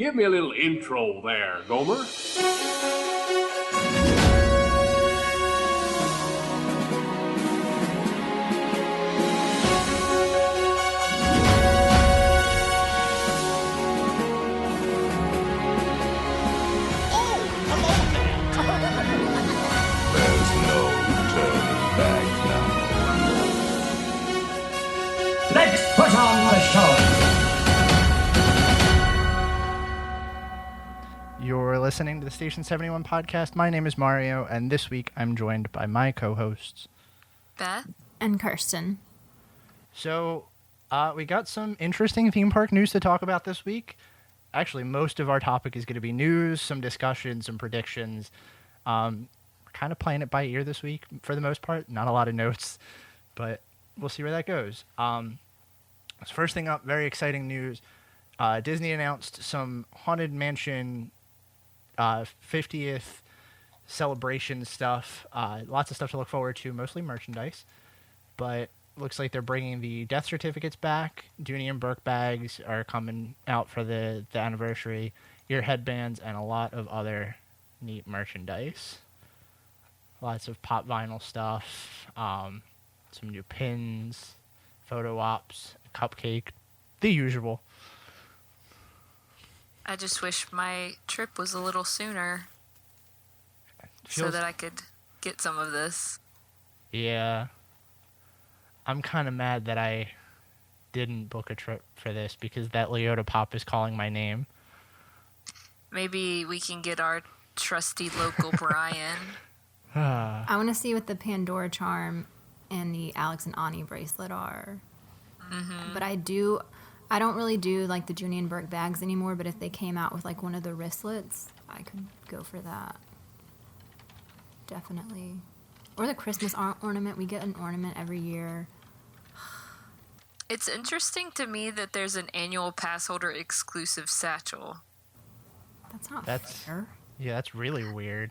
Give me a little intro there, Gomer. There's no turning back now. Let's put on the show. You're listening to the Station 71 podcast. My name is Mario, and this week I'm joined by my co-hosts, Beth and Kirsten. So, we got some interesting theme park news to talk about this week. Actually, most of our topic is going to be news, some discussion, some predictions. We're kind of playing it by ear this week for the most part. Not a lot of notes, but we'll see where that goes. So first thing up, very exciting news. Disney announced some Haunted Mansion 50th celebration stuff. Lots of stuff to look forward to, mostly merchandise. But looks like they're bringing the death certificates back. Dooney and Burke bags are coming out for the anniversary. Ear headbands and a lot of other neat merchandise. Lots of pop vinyl stuff. Some new pins, photo ops, cupcake, the usual. I just wish my trip was a little sooner so that I could get some of this. Yeah. I'm kind of mad that I didn't book a trip for this because that Leota Pop is calling my name. Maybe we can get our trusty local Brian. I want to see what the Pandora charm and the Alex and Ani bracelet are. Mm-hmm. But I don't really do like the Junie and Burke bags anymore, but if they came out with like one of the wristlets, I could go for that. Definitely. Or the Christmas ornament. We get an ornament every year. It's interesting to me that there's an annual pass holder exclusive satchel. That's not fair. Yeah, that's really weird.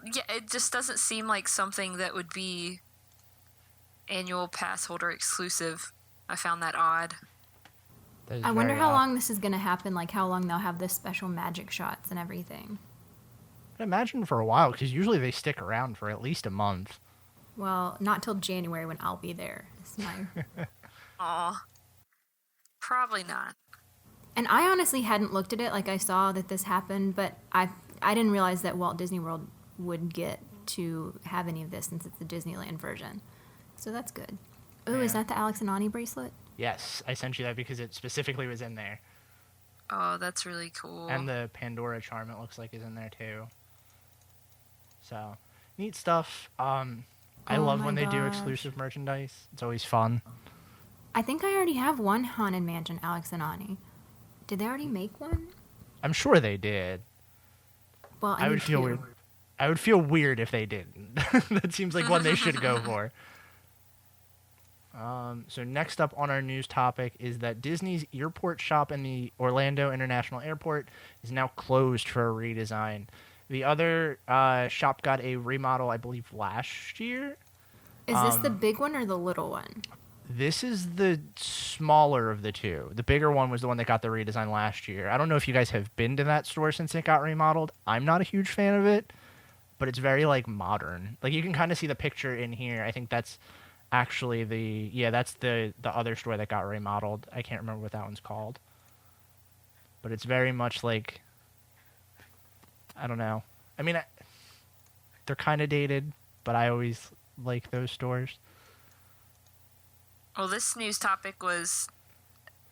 Yeah, it just doesn't seem like something that would be annual pass holder exclusive. I found that odd. I wonder how long this is going to happen, like how long they'll have this special magic shots and everything. I imagine for a while, because usually they stick around for at least a month. Well, not till January when I'll be there. Aw. Probably not. And I honestly hadn't looked at it, like I saw that this happened, but I didn't realize that Walt Disney World would get to have any of this since it's the Disneyland version. So that's good. Oh, yeah. Is that the Alex and Ani bracelet? Yes, I sent you that because it specifically was in there. Oh, that's really cool. And the Pandora charm, it looks like, is in there too. So, neat stuff. I love when they do exclusive merchandise. It's always fun. I think I already have one Haunted Mansion Alex and Ani. Did they already make one? I'm sure they did. Well, I would feel weird. I would feel weird if they didn't. That seems like one they should go for. So next up on our news topic is that Disney's airport shop in the Orlando International Airport is now closed for a redesign. The other shop got a remodel, I believe, last year. Is this the big one or the little one? This is the smaller of the two. The bigger one was the one that got the redesign last year. I don't know if you guys have been to that store since it got remodeled. I'm not a huge fan of it, but it's very, like, modern. Like, you can kind of see the picture in here. I think that's actually that's the other store that got remodeled. I can't remember what that one's called. But it's very much like, I don't know. I mean, they're kind of dated, but I always like those stores. Well, this news topic was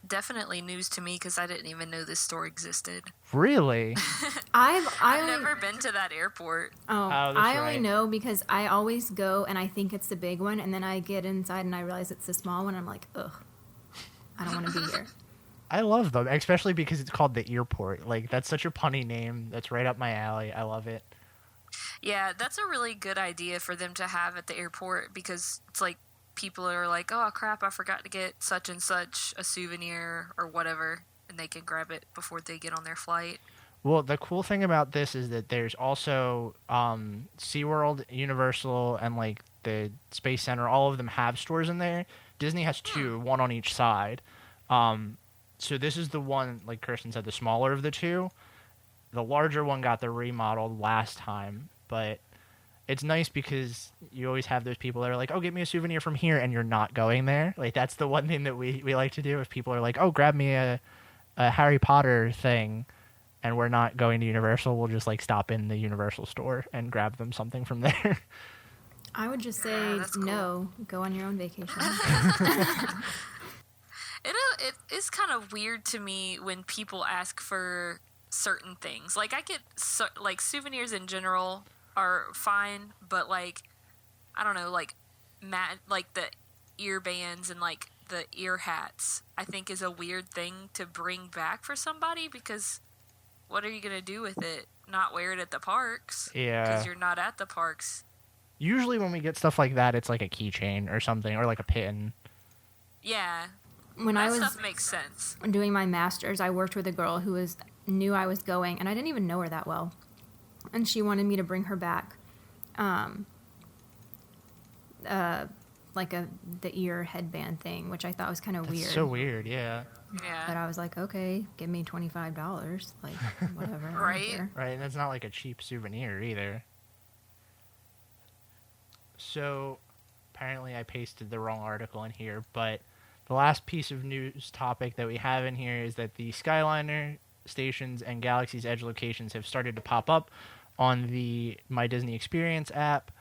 definitely news to me because I didn't even know this store existed. Really? I've never been to that airport. I only know because I always go and I think it's the big one, and then I get inside and I realize it's the small one. I'm like, ugh, I don't want to be here. I love them, especially because it's called the airport. Like, that's such a punny name. That's right up my alley. I love it. Yeah, that's a really good idea for them to have at the airport because it's like people are like, oh, crap, I forgot to get such and such a souvenir or whatever, and they can grab it before they get on their flight. Well, the cool thing about this is that there's also SeaWorld, Universal, and like the Space Center. All of them have stores in there. Disney has two, one on each side. So this is the one, like Kirsten said, the smaller of the two. The larger one got the remodeled last time, but it's nice because you always have those people that are like, oh, get me a souvenir from here, and you're not going there. Like, that's the one thing that we like to do. If people are like, oh, grab me a Harry Potter thing, and we're not going to Universal, we'll just, like, stop in the Universal store and grab them something from there. I would just say cool. no, go on your own vacation. It is kind of weird to me when people ask for certain things. Like, I get, like, souvenirs in general are fine, but, like, I don't know, like, like the ear bands and, like, the ear hats, I think is a weird thing to bring back for somebody, because what are you going to do with it? Not wear it at the parks? Yeah. Because you're not at the parks. Usually when we get stuff like that, it's like a keychain or something, or like a pin. Yeah. When that I was stuff makes sense. doing my master's, I worked with a girl who knew I was going, and I didn't even know her that well. And she wanted me to bring her back, like the ear headband thing, which I thought was kind of weird. So weird, yeah. Yeah. But I was like, okay, give me $25, like whatever. Right. Right, and that's not like a cheap souvenir either. So, apparently I pasted the wrong article in here, but the last piece of news topic that we have in here is that the Skyliner stations and Galaxy's Edge locations have started to pop up on the My Disney Experience app.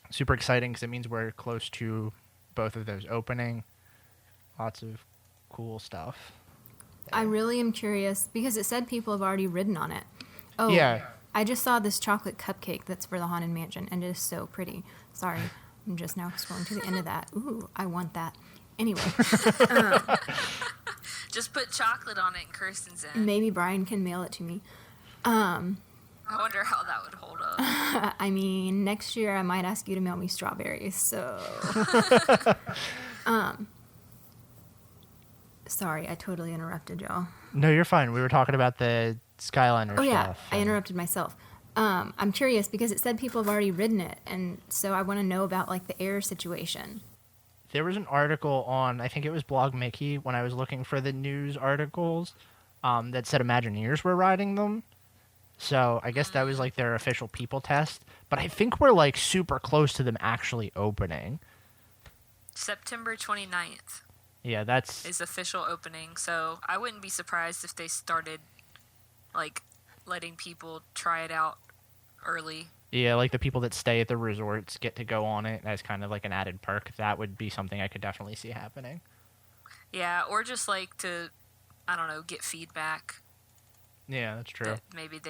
Super exciting because it means we're close to both of those opening. Lots of cool stuff. I really am curious because it said people have already ridden on it. Oh, Yeah. I just saw this chocolate cupcake that's for the Haunted Mansion, and it is so pretty. Sorry, I'm just now scrolling to the end of that. Ooh, I want that. Anyway. Just put chocolate on it and Kirsten's in. Maybe Brian can mail it to me. I wonder how that would hold up. I mean, next year I might ask you to mail me strawberries, so... Sorry, I totally interrupted y'all. No, you're fine. We were talking about the Skyliner Oh, yeah, stuff. I and- interrupted myself. I'm curious because it said people have already ridden it, and so I want to know about, like, the air situation. There was an article on, I think it was Blog Mickey, when I was looking for the news articles, that said Imagineers were riding them. So I guess that was like their official people test. But I think we're like super close to them actually opening. September 29th Yeah, that's... is official opening, so I wouldn't be surprised if they started, like, letting people try it out early. Yeah, like the people that stay at the resorts get to go on it as kind of like an added perk. That would be something I could definitely see happening. Yeah, or just, like, to, I don't know, get feedback. Yeah, that's true. That maybe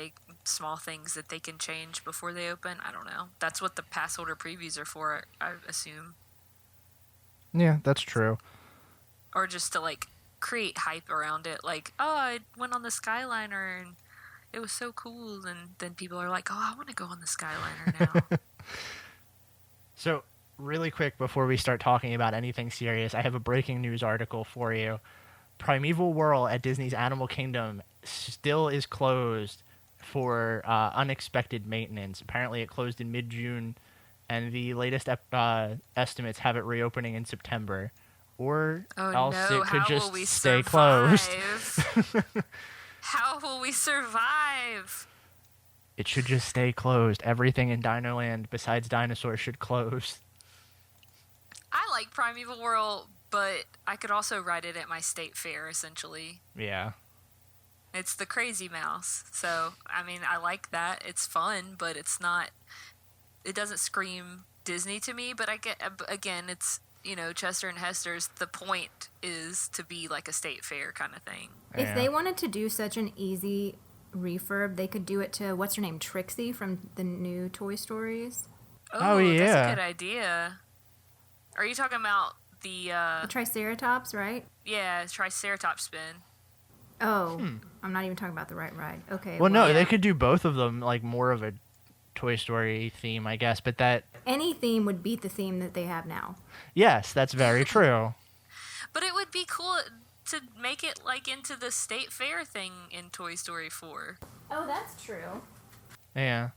small things that they can change before they open. I don't know. That's what the pass holder previews are for, I assume. Yeah, that's true. Or just to, like, create hype around it. Like, oh, I went on the Skyliner and it was so cool. And then people are like, oh, I want to go on the Skyliner now. So, really quick before we start talking about anything serious, I have a breaking news article for you. Primeval Whirl at Disney's Animal Kingdom still is closed for unexpected maintenance. Apparently it closed in mid-June, and the latest estimates have it reopening in September. Or else it could just stay closed. How will we survive? It should just stay closed. Everything in Dinoland besides dinosaurs should close. I like Primeval Whirl, but I could also ride it at my state fair, essentially. Yeah. It's the Crazy Mouse. So, I mean, I like that. It's fun, but it doesn't scream Disney to me. But again, it's, you know, Chester and Hester's, the point is to be like a state fair kind of thing. If Yeah. they wanted to do such an easy refurb, they could do it to, what's her name, Trixie from the new Toy Stories? Oh, yeah. That's a good idea. Are you talking about the Triceratops, right? yeah, Triceratops spin? Oh, I'm not even talking about the right ride. Okay. Well, no, yeah. they could do both of them, like more of a Toy Story theme, I guess. But that, Any theme would beat the theme that they have now. yes, that's very true. But it would be cool to make it like into the state fair thing in Toy Story 4. Oh, that's true. Yeah.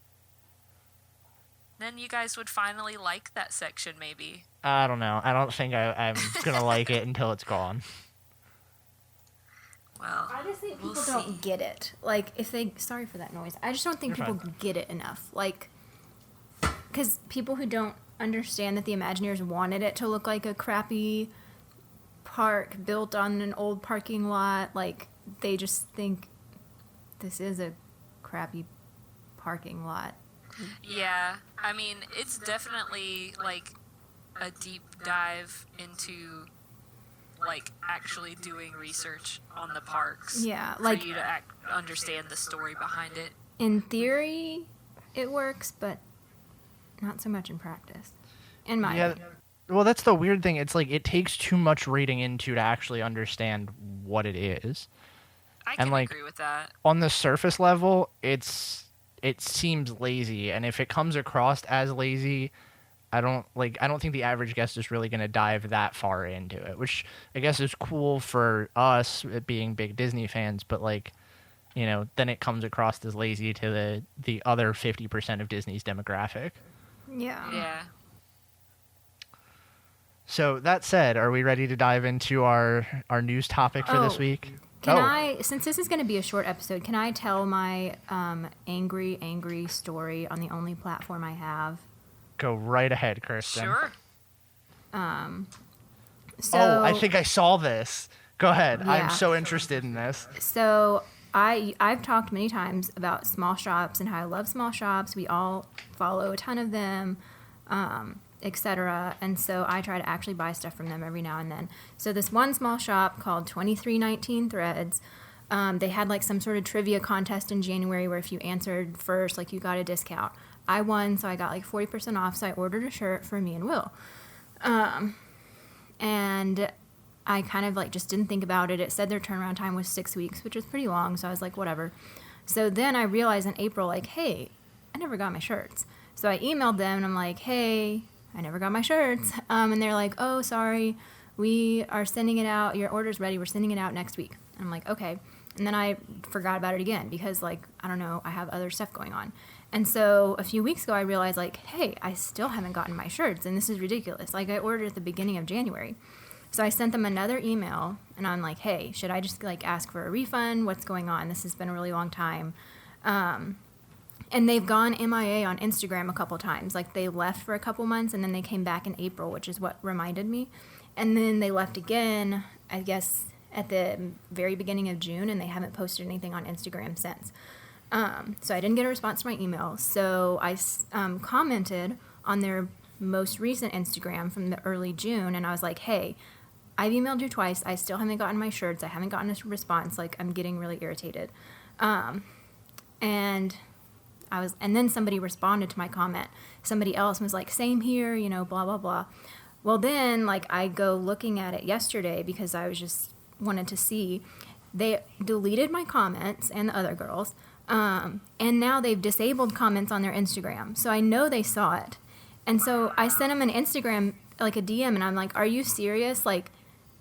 Then you guys would finally like that section, maybe. I don't know. I don't think I'm going to like it until it's gone. Well, I just think we'll people don't get it. Like, sorry for that noise. I just don't think You're people fine. get it enough. Like, because people who don't understand that the Imagineers wanted it to look like a crappy park built on an old parking lot, like, they just think this is a crappy parking lot. Yeah, I mean, it's definitely like a deep dive into like actually doing research on the parks. Yeah, for like, you to understand the story behind it. in theory, it works, but not so much in practice. In my opinion. Well, that's the weird thing. It's like it takes too much reading into to actually understand what it is. I can like, agree with that. On the surface level, it seems lazy, and if it comes across as lazy, I don't think the average guest is really going to dive that far into it, which I guess is cool for us being big Disney fans, but like, you know, then it comes across as lazy to the other 50% of Disney's demographic. Yeah. Yeah. So that said, are we ready to dive into our news topic for this week? Can I, since this is going to be a short episode, can I tell my angry story on the only platform I have? Go right ahead, Kirsten. Sure. So, I think I saw this. Go ahead. Yeah. I'm so interested in this. So I've talked many times about small shops and how I love small shops. We all follow a ton of them, etc. And so I try to actually buy stuff from them every now and then. So this one small shop called 2319 Threads, they had like some sort of trivia contest in January where if you answered first, like you got a discount. I won, so I got like 40% off. So I ordered a shirt for me and Will. And I kind of like just didn't think about it. It said their turnaround time was 6 weeks, which is pretty long. So I was like, whatever. So then I realized in April, like, hey, I never got my shirts. So I emailed them and I'm like, hey, I never got my shirts. And they're like, oh, sorry, we are sending it out. Your order's ready. We're sending it out next week. And I'm like, okay. And then I forgot about it again because, like, I don't know, I have other stuff going on. And so a few weeks ago, I realized, like, hey, I still haven't gotten my shirts, and this is ridiculous. Like, I ordered at the beginning of January. So I sent them another email, and I'm like, hey, should I just, like, ask for a refund? What's going on? This has been a really long time. And they've gone MIA on Instagram a couple times. Like, they left for a couple months, and then they came back in April, which is what reminded me. And then they left again, I guess, at the very beginning of June, and they haven't posted anything on Instagram since. So I didn't get a response to my email. So I commented on their most recent Instagram from the early June, and I was like, hey, I've emailed you twice. I still haven't gotten my shirts. I haven't gotten a response. Like, I'm getting really irritated. And then somebody responded to my comment. Somebody else was like, same here, you know, blah, blah, blah. Well, then, like, I go looking at it yesterday because I was just wanted to see. They deleted my comments and the other girls. And now they've disabled comments on their Instagram. So I know they saw it. And so I sent them an Instagram, like a DM, and I'm like, are you serious? Like,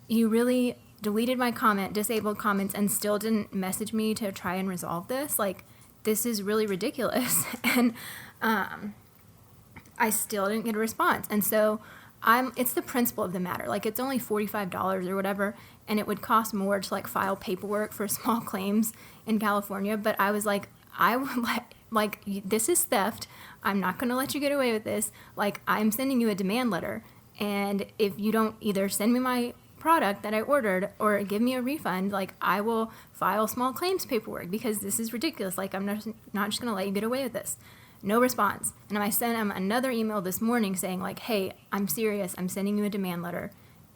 you really deleted my comment, disabled comments, and still didn't message me to try and resolve this? Like, this is really ridiculous. And I still didn't get a response. And so it's the principle of the matter. Like, it's only $45 or whatever, and it would cost more to, like, file paperwork for small claims in California. But I was like, I would this is theft. I'm not going to let you get away with this. Like, I'm sending you a demand letter. And if you don't either send me my product that I ordered or give me a refund, like, I will file small claims paperwork because this is ridiculous. Like, I'm not just going to let you get away with this. No response. And I sent him another email this morning saying, like, hey, I'm serious. I'm sending you a demand letter.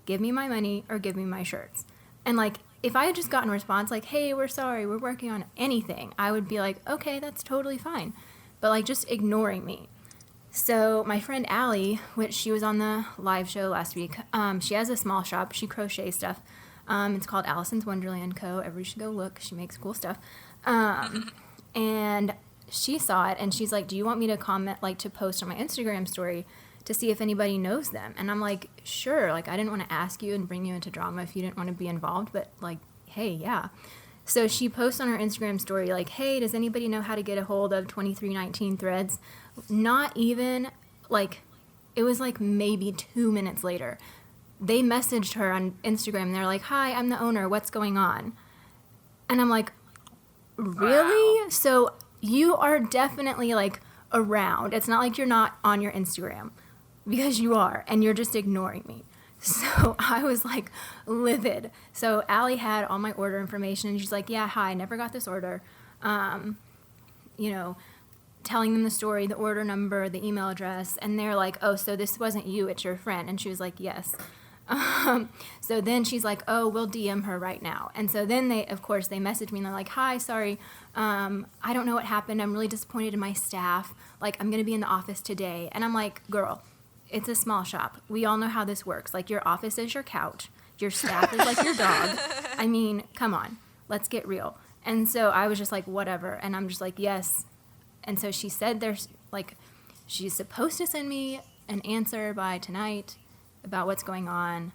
Give me my money or give me my shirts. And, like, if I had just gotten a response like, hey, we're sorry, we're working on anything, I would be like, okay, that's totally fine. But, like, just ignoring me. So my friend Allie, which she was on the live show last week, she has a small shop. She crochets stuff. It's called Allison's Wonderland Co. Everybody should go look. She makes cool stuff. And she saw it, and she's like, do you want me to comment, like, to post on my Instagram story to see if anybody knows them? And I'm like, sure. Like, I didn't want to ask you and bring you into drama if you didn't want to be involved, but, like, hey, yeah. So she posts on her Instagram story, like, hey, does anybody know how to get a hold of 2319 Threads? Not even, like, it was, like, maybe 2 minutes later. They messaged her on Instagram, and they're like, hi, I'm the owner. What's going on? And I'm like, really? Wow. So you are definitely like around. It's not like you're not on your Instagram, because you are, and you're just ignoring me. So I was like livid. So Allie had all my order information, and she's like, yeah, hi, never got this order. You know, telling them the story, the order number, the email address, and they're like, oh, so this wasn't you, it's your friend. And she was like, yes. So then she's like, oh, we'll DM her right now. And so then they message me and they're like, hi, sorry, I don't know what happened. I'm really disappointed in my staff. Like, I'm going to be in the office today. And I'm like, girl, it's a small shop. We all know how this works. Like, your office is your couch. Your staff is like your dog. I mean, come on, let's get real. And so I was just like, whatever. And I'm just like, yes. And so she said she's supposed to send me an answer by tonight about what's going on.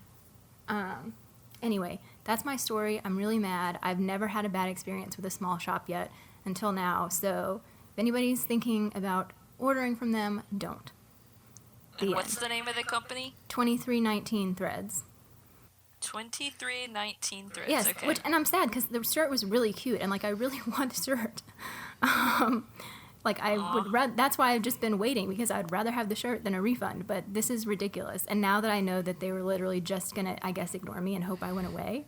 Anyway, that's my story. I'm really mad. I've never had a bad experience with a small shop yet until now. So if anybody's thinking about ordering from them, don't. And what's the name of the company? 2319 Threads. 2319 Threads. Yes, okay. and I'm sad because the shirt was really cute, and like I really want the shirt. Like I would that's why I've just been waiting, because I'd rather have the shirt than a refund. But this is ridiculous. And now that I know that they were literally just gonna, I guess, ignore me and hope I went away,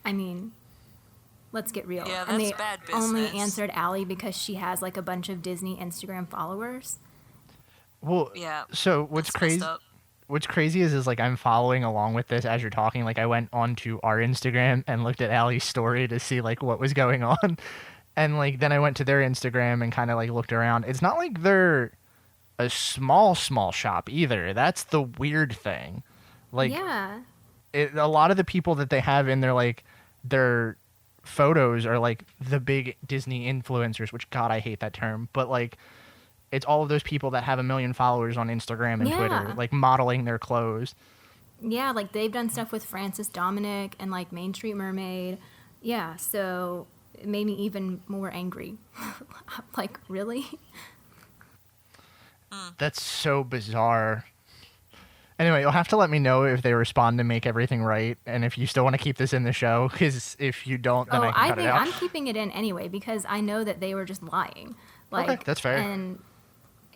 I mean, let's get real. Yeah, and that's they bad business. only answered Allie because she has like a bunch of Disney Instagram followers. Well, Yeah. so what's that's messed crazy? up. What's crazy is like I'm following along with this as you're talking. Like I went onto our Instagram and looked at Allie's story to see like what was going on. And like then I went to their Instagram and kind of like looked around. It's not like they're a small shop either. That's the weird thing. Like Yeah. a lot of the people that they have in their photos are like the big Disney influencers, which God, I hate that term, but like it's all of those people that have 1 million followers on Instagram and Twitter, like modeling their clothes. Yeah, like they've done stuff with Francis Dominic and like Main Street Mermaid. Yeah, so it made me even more angry. Like, really? That's so bizarre. Anyway, you'll have to let me know if they respond to make everything right, and if you still want to keep this in the show, because if you don't, then I can cut it out. I'm keeping it in anyway, because I know that they were just lying. Like, okay, that's fair. And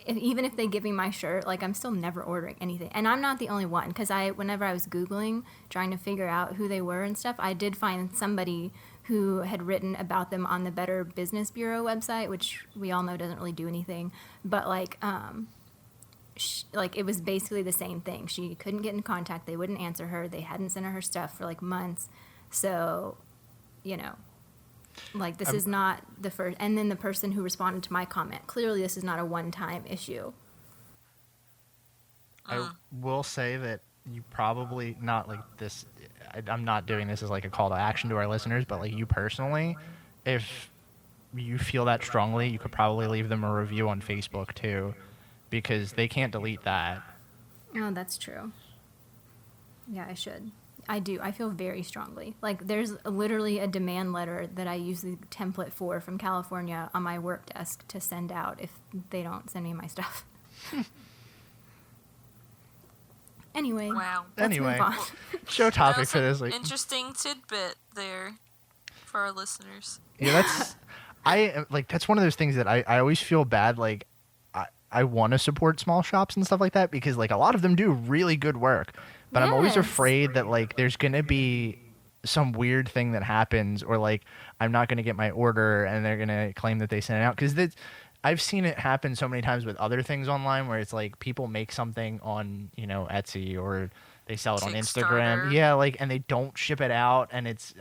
even if they give me my shirt, like, I'm still never ordering anything. And I'm not the only one, because whenever I was Googling, trying to figure out who they were and stuff, I did find somebody who had written about them on the Better Business Bureau website, which we all know doesn't really do anything. But, like, it was basically the same thing. She couldn't get in contact. They wouldn't answer her. They hadn't sent her stuff for, like, months. So, you know, like, this is not the first. And then the person who responded to my comment, clearly this is not a one-time issue. I will say that you probably not like this. I'm not doing this as like a call to action to our listeners, but like you personally, if you feel that strongly, you could probably leave them a review on Facebook too, because they can't delete that. Oh, that's true. Yeah, I should. I do. I feel very strongly. Like, there's literally a demand letter that I use the template for from California on my work desk to send out if they don't send me my stuff. Anyway. Wow. Let's move on. Show topic That's for this an week. interesting tidbit there for our listeners. Yeah, that's one of those things that I always feel bad. Like, I want to support small shops and stuff like that because like a lot of them do really good work, but I'm always Yes. afraid that like there's gonna be some weird thing that happens, or like I'm not gonna get my order and they're gonna claim that they sent it out, because I've seen it happen so many times with other things online where it's like people make something on, you know, Etsy or they sell it on Instagram. Kickstarter. Yeah, like, and they don't ship it out, and it's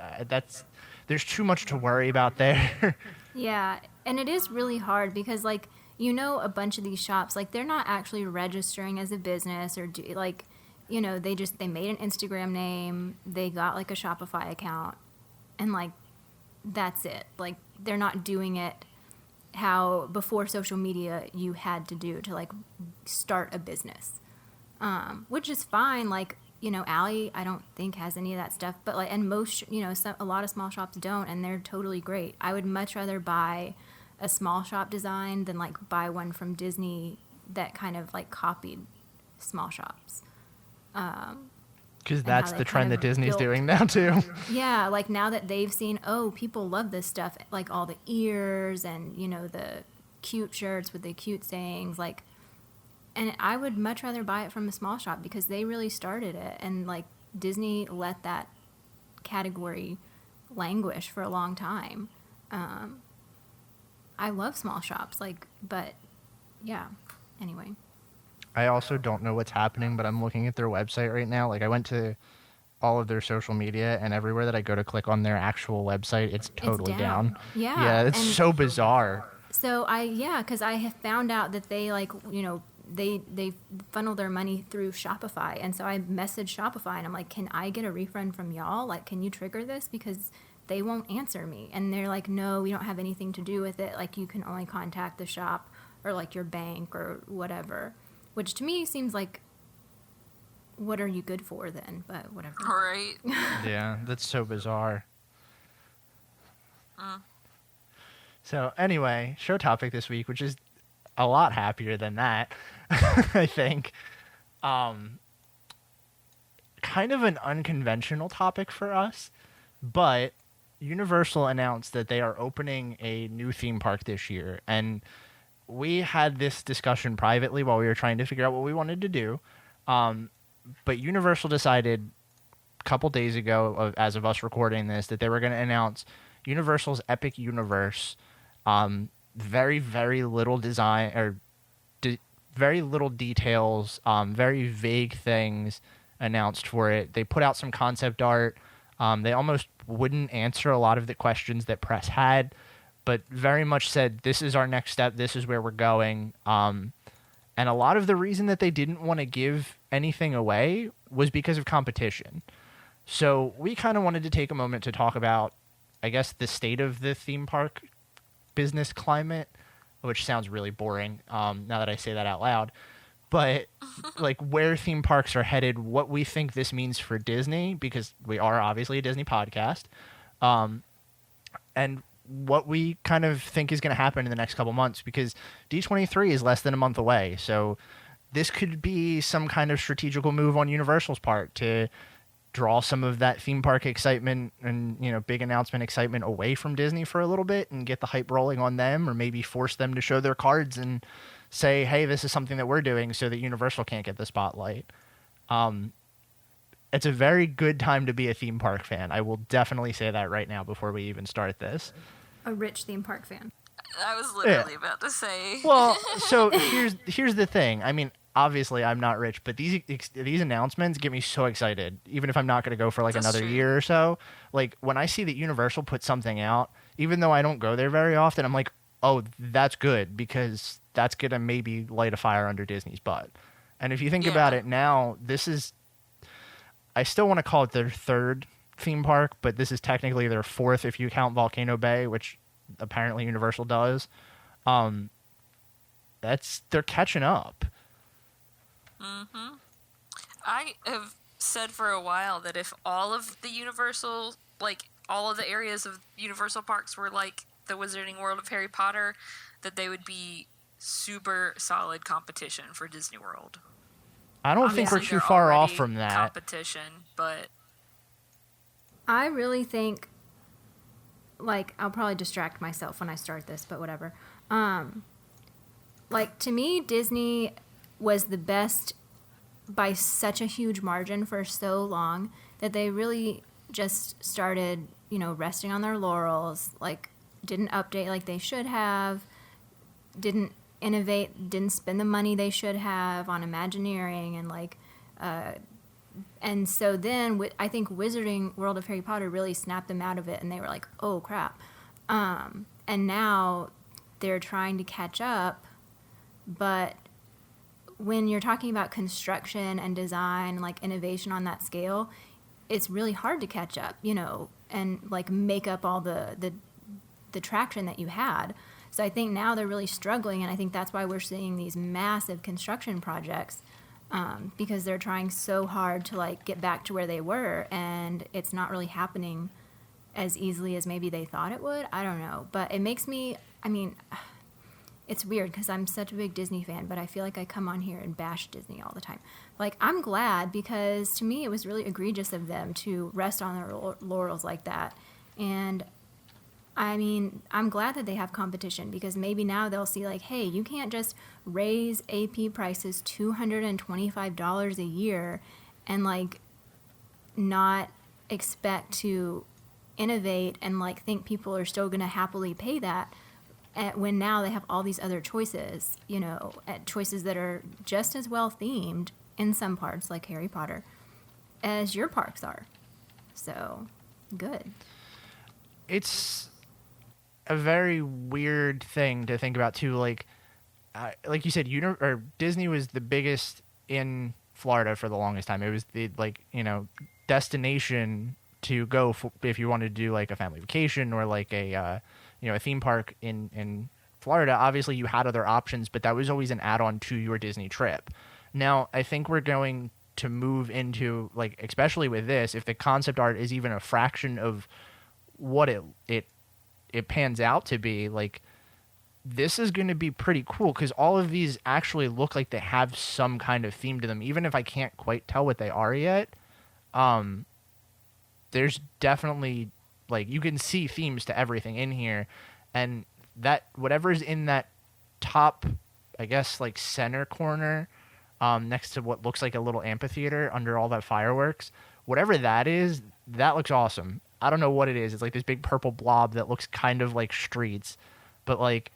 there's too much to worry about there. Yeah, and it is really hard because, like, you know, a bunch of these shops, like, they're not actually registering as a business or like, you know, they made an Instagram name, they got like a Shopify account, and like, that's it. Like, they're not doing it how before social media you had to do to like start a business, which is fine. Like, you know, Allie, I don't think has any of that stuff, but like, and most, you know, a lot of small shops don't, and they're totally great. I would much rather buy a small shop design than like buy one from Disney that kind of like copied small shops. Because and how that's they the kind trend of that Disney's built- doing now too. Yeah, like now that they've seen, oh, people love this stuff, like all the ears and, you know, the cute shirts with the cute sayings, like, and I would much rather buy it from a small shop because they really started it, and like Disney let that category languish for a long time. I love small shops, like, but yeah, anyway. I also don't know what's happening, but I'm looking at their website right now. Like I went to all of their social media, and everywhere that I go to click on their actual website, it's totally down. Yeah. Yeah, it's and so bizarre. So because I have found out that they like, you know, they funnel their money through Shopify, and so I messaged Shopify and I'm like, can I get a refund from y'all? Like, can you trigger this, because they won't answer me, and they're like, no, we don't have anything to do with it. Like, you can only contact the shop or like your bank or whatever, which to me seems like, what are you good for then? But whatever. Right. Yeah, that's so bizarre. So anyway, show topic this week, which is a lot happier than that, I think. Kind of an unconventional topic for us, but Universal announced that they are opening a new theme park this year, and we had this discussion privately while we were trying to figure out what we wanted to do. But Universal decided a couple days ago, as of us recording this, that they were going to announce Universal's Epic Universe. Very, very little design or very little details, very vague things announced for it. They put out some concept art. They almost wouldn't answer a lot of the questions that press had, but very much said, this is our next step. This is where we're going. And a lot of the reason that they didn't want to give anything away was because of competition. So we kind of wanted to take a moment to talk about, I guess, the state of the theme park business climate, which sounds really boring now that I say that out loud. But like where theme parks are headed, what we think this means for Disney, because we are obviously a Disney podcast, and what we kind of think is going to happen in the next couple months, because D23 is less than a month away. So this could be some kind of strategical move on Universal's part to draw some of that theme park excitement and, you know, big announcement excitement away from Disney for a little bit and get the hype rolling on them, or maybe force them to show their cards and say, hey, this is something that we're doing, so that Universal can't get the spotlight. It's a very good time to be a theme park fan. I will definitely say that right now before we even start this. A rich theme park fan. I was literally about to say. Well, so here's the thing. I mean, obviously I'm not rich, but these announcements get me so excited, even if I'm not going to go for like That's another true. year or so. Like when I see that Universal put something out, even though I don't go there very often, I'm like, oh, that's good, because that's going to maybe light a fire under Disney's butt. And if you think about it now, this is, I still want to call it their third theme park, but this is technically their fourth if you count Volcano Bay, which apparently Universal does. They're catching up. Mm-hmm. I have said for a while that if all of the Universal, like all of the areas of Universal parks were like the Wizarding World of Harry Potter, that they would be super solid competition for Disney World. I don't think we're Obviously, too they're far off already from that. competition, but I really think, like, I'll probably distract myself when I start this, but whatever. Like, to me, Disney was the best by such a huge margin for so long that they really just started, you know, resting on their laurels, like, didn't update like they should have, didn't innovate, didn't spend the money they should have on Imagineering, and like, and so then I think Wizarding World of Harry Potter really snapped them out of it, and they were like, oh crap. And now they're trying to catch up, but when you're talking about construction and design, like innovation on that scale, it's really hard to catch up, you know, and like make up all the traction that you had. So I think now they're really struggling, and I think that's why we're seeing these massive construction projects, because they're trying so hard to like get back to where they were, and it's not really happening as easily as maybe they thought it would. I don't know, but it makes me, I mean, it's weird because I'm such a big Disney fan, but I feel like I come on here and bash Disney all the time. Like, I'm glad, because to me it was really egregious of them to rest on their laurels like that. And I mean, I'm glad that they have competition, because maybe now they'll see, like, hey, you can't just raise AP prices $225 a year and, like, not expect to innovate and, like, think people are still going to happily pay that, when now they have all these other choices, you know, choices that are just as well themed in some parts, like Harry Potter, as your parks are. So, good. It's a very weird thing to think about too. Like you said, Disney was the biggest in Florida for the longest time. It was the destination to go if you wanted to do like a family vacation or like a theme park in Florida. Obviously, you had other options, but that was always an add-on to your Disney trip. Now, I think we're going to move into, like, especially with this, if the concept art is even a fraction of what it pans out to be, like, this is going to be pretty cool, because all of these actually look like they have some kind of theme to them, even if I can't quite tell what they are yet. There's definitely, like, you can see themes to everything in here, and that whatever's in that top, I guess, like, center corner, next to what looks like a little amphitheater under all that fireworks, whatever that is, that looks awesome. I don't know what it is. It's like this big purple blob that looks kind of like streets, but, like,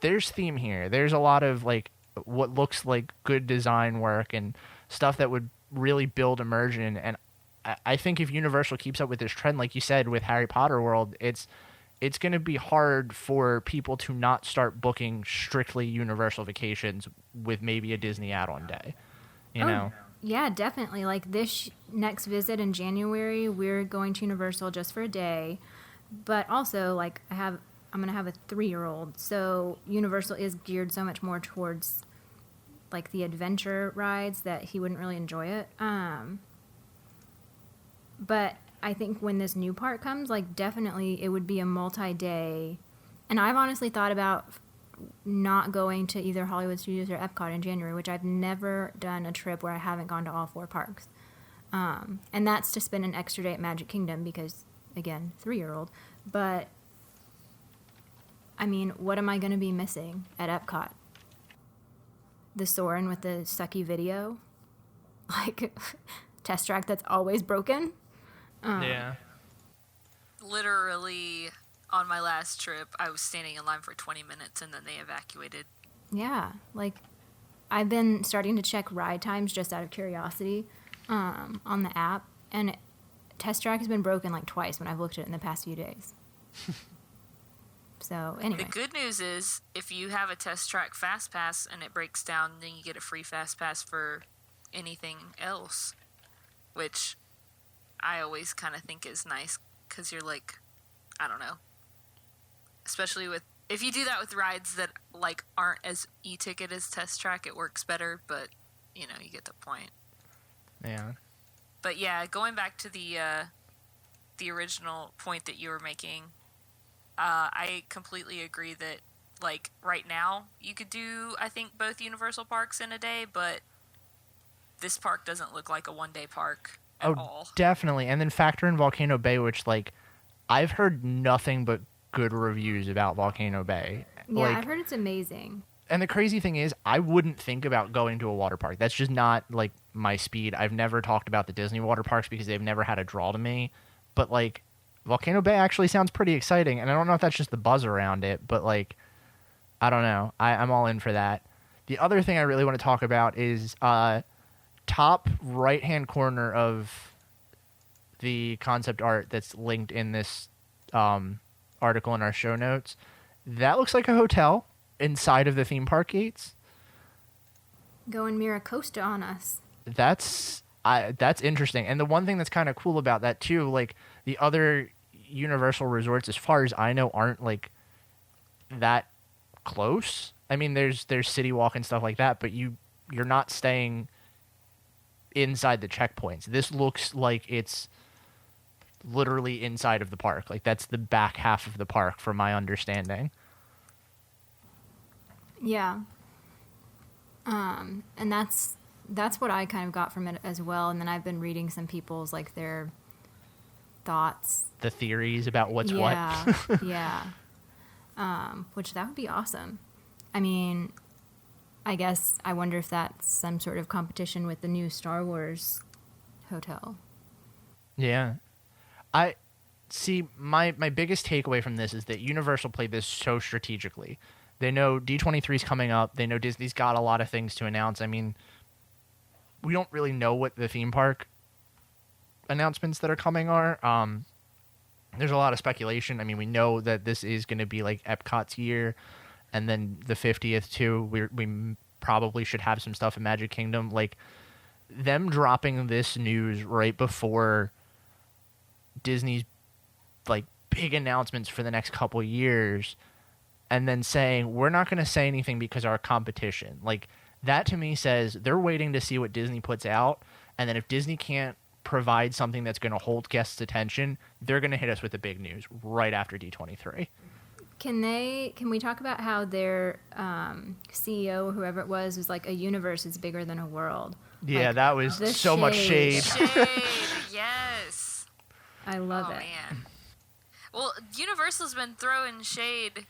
there's theme here. There's a lot of, like, what looks like good design work and stuff that would really build immersion. And I think if Universal keeps up with this trend, like you said, with Harry Potter World, it's going to be hard for people to not start booking strictly Universal vacations with maybe a Disney add-on day, you know? Yeah, definitely. Like, this next visit in January, we're going to Universal just for a day. But also, like, I'm going to have a 3-year-old. So Universal is geared so much more towards, like, the adventure rides that he wouldn't really enjoy it. But I think when this new part comes, like, definitely it would be a multi-day. And I've honestly thought about not going to either Hollywood Studios or Epcot in January, which I've never done a trip where I haven't gone to all 4 parks. And that's to spend an extra day at Magic Kingdom because, again, 3-year-old. But, I mean, what am I going to be missing at Epcot? The Soarin' with the sucky video? Like, test track that's always broken? Yeah. Literally, on my last trip, I was standing in line for 20 minutes and then they evacuated. Yeah, like, I've been starting to check ride times just out of curiosity on the app, and test track has been broken like twice when I've looked at it in the past few days. So, anyway. The good news is, if you have a test track fast pass and it breaks down, then you get a free fast pass for anything else, which I always kind of think is nice, because you're like, I don't know. Especially if you do that with rides that, like, aren't as e-ticket as test track, it works better, but, you know, you get the point. Yeah. But yeah, going back to the original point that you were making, I completely agree that, like, right now, you could do, I think, both Universal parks in a day, but this park doesn't look like a one-day park at all. Definitely. And then factor in Volcano Bay, which, like, I've heard nothing but good reviews about Volcano Bay. Yeah, like, I've heard it's amazing. And the crazy thing is, I wouldn't think about going to a water park. That's just not, like, my speed. I've never talked about the Disney water parks because they've never had a draw to me. But, like, Volcano Bay actually sounds pretty exciting. And I don't know if that's just the buzz around it, but, like, I don't know. I'm all in for that. The other thing I really want to talk about is top right-hand corner of the concept art that's linked in this article in our show notes. That looks like a hotel inside of the theme park gates. Going Miracosta on us. That's interesting. And the one thing that's kind of cool about that too, like, the other Universal resorts, as far as I know, aren't, like, that close. I mean, there's City Walk and stuff like that, but you're not staying inside the checkpoints. This looks like it's literally inside of the park. Like, that's the back half of the park, from my understanding. Yeah. And that's what I kind of got from it as well. And then I've been reading some people's, like, their thoughts. The theories about what's what. Yeah. Which that would be awesome. I mean, I guess I wonder if that's some sort of competition with the new Star Wars hotel. Yeah. I see my biggest takeaway from this is that Universal played this so strategically. They know D23 is coming up. They know Disney's got a lot of things to announce. I mean, we don't really know what the theme park announcements that are coming are. There's a lot of speculation. I mean, we know that this is going to be like Epcot's year, and then the 50th too. We probably should have some stuff in Magic Kingdom. Like, them dropping this news right before Disney's like big announcements for the next couple years, and then saying we're not going to say anything because our competition, like, that to me says they're waiting to see what Disney puts out, and then if Disney can't provide something that's going to hold guests' attention, they're going to hit us with the big news right after D23. Can we talk about how their CEO or whoever it was like, a universe is bigger than a world? Yeah, like, that was so much shade. Shade, yes. I love it. Man. Well, Universal's been throwing shade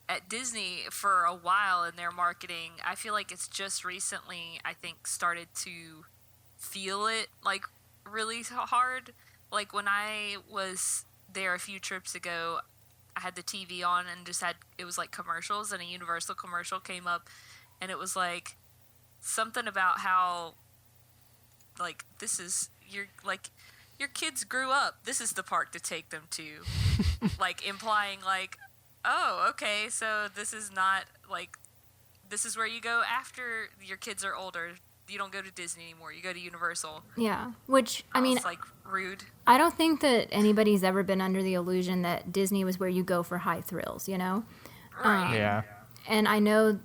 at Disney for a while in their marketing. I feel like it's just recently, I think, started to feel it, like, really hard. Like, when I was there a few trips ago, I had the TV on and it was like commercials, and a Universal commercial came up, and it was like something about how, like, your kids grew up, this is the park to take them to. Like, implying, like, oh, okay, so this is not, like, this is where you go after your kids are older. You don't go to Disney anymore. You go to Universal. Yeah, which, I mean, it's like rude. I don't think that anybody's ever been under the illusion that Disney was where you go for high thrills, you know? Right. Yeah. And I know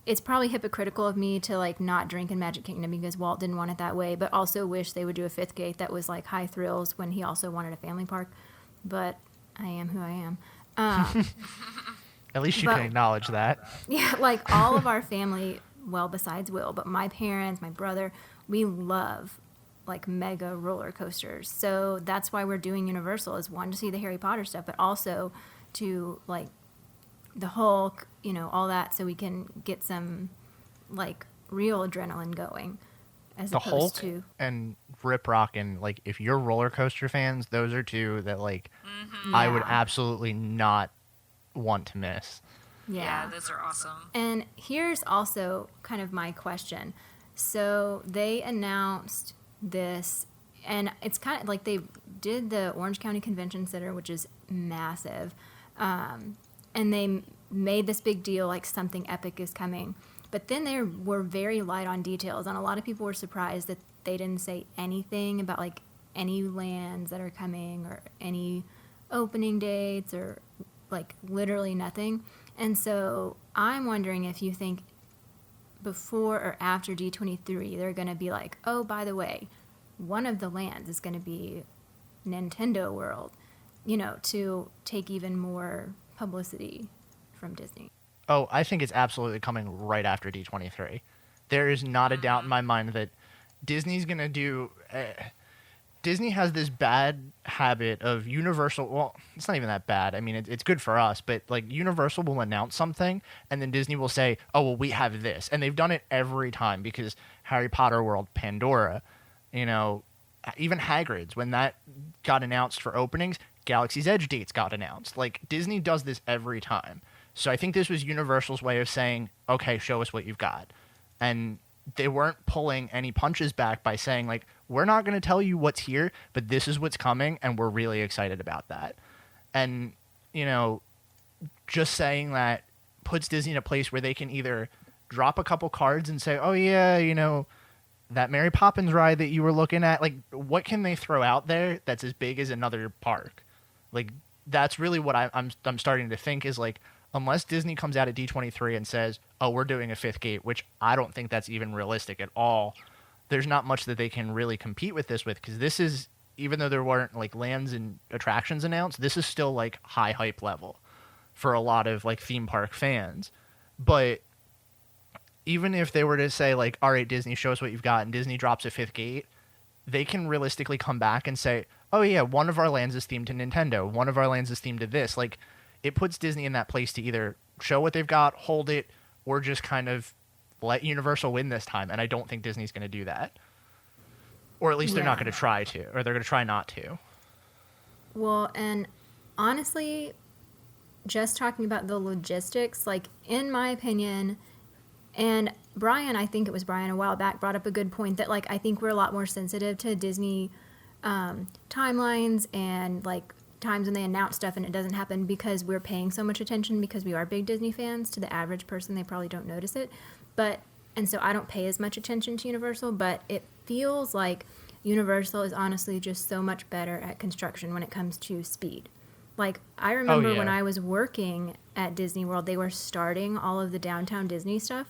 it's probably hypocritical of me to, like, not drink in Magic Kingdom because Walt didn't want it that way, but also wish they would do a fifth gate that was, like, high thrills when he also wanted a family park. But I am who I am. At least you can acknowledge that. Yeah, like, all of our family, well, besides Will, but my parents, my brother, we love, like, mega roller coasters. So that's why we're doing Universal, is one, to see the Harry Potter stuff, but also to, like, the Hulk, you know, all that, so we can get some, like, real adrenaline going. As The opposed Hulk to and Rip Rockin', like, if you're roller coaster fans, those are two that, like, I would absolutely not want to miss. Yeah, those are awesome. And here's also kind of my question. So they announced this, and it's kind of like they did the Orange County Convention Center, which is massive, and they made this big deal like something epic is coming. But then they were very light on details, and a lot of people were surprised that they didn't say anything about, like, any lands that are coming or any opening dates or, like, literally nothing. And so I'm wondering if you think before or after D23 they're going to be like, oh, by the way, one of the lands is going to be Nintendo World, you know, to take even more publicity from Disney. Oh, I think it's absolutely coming right after D23. There is not a doubt in my mind that Disney's going to do... Disney has this bad habit of Universal... Well, it's not even that bad. I mean, it's good for us, but, like, Universal will announce something, and then Disney will say, oh, well, we have this. And they've done it every time, because Harry Potter World, Pandora, you know, even Hagrid's, when that got announced for openings, Galaxy's Edge dates got announced. Like, Disney does this every time. So I think this was Universal's way of saying, okay, show us what you've got. And they weren't pulling any punches back by saying, like, we're not going to tell you what's here, but this is what's coming, and we're really excited about that. And, you know, just saying that puts Disney in a place where they can either drop a couple cards and say, oh, yeah, you know, that Mary Poppins ride that you were looking at, like, what can they throw out there that's as big as another park? Like, that's really what I'm starting to think is, like, unless Disney comes out at D23 and says, oh, we're doing a fifth gate, which I don't think that's even realistic at all, there's not much that they can really compete with this with, because this is, even though there weren't, like, lands and attractions announced, this is still, like, high hype level for a lot of, like, theme park fans. But even if they were to say, like, all right, Disney, show us what you've got, and Disney drops a fifth gate, they can realistically come back and say, oh, yeah, one of our lands is themed to Nintendo. One of our lands is themed to this. Like, it puts Disney in that place to either show what they've got, hold it, or just kind of let Universal win this time. And I don't think Disney's going to do that. Or at least they're not going to try to, or they're going to try not to. Well, and honestly, just talking about the logistics, like, in my opinion, and Brian, I think it was Brian a while back, brought up a good point that, like, I think we're a lot more sensitive to Disney timelines and, like, times when they announce stuff and it doesn't happen because we're paying so much attention because we are big Disney fans. To the average person, they probably don't notice it. And so I don't pay as much attention to Universal, but it feels like Universal is honestly just so much better at construction when it comes to speed. Like, I remember when I was working at Disney World, they were starting all of the downtown Disney stuff.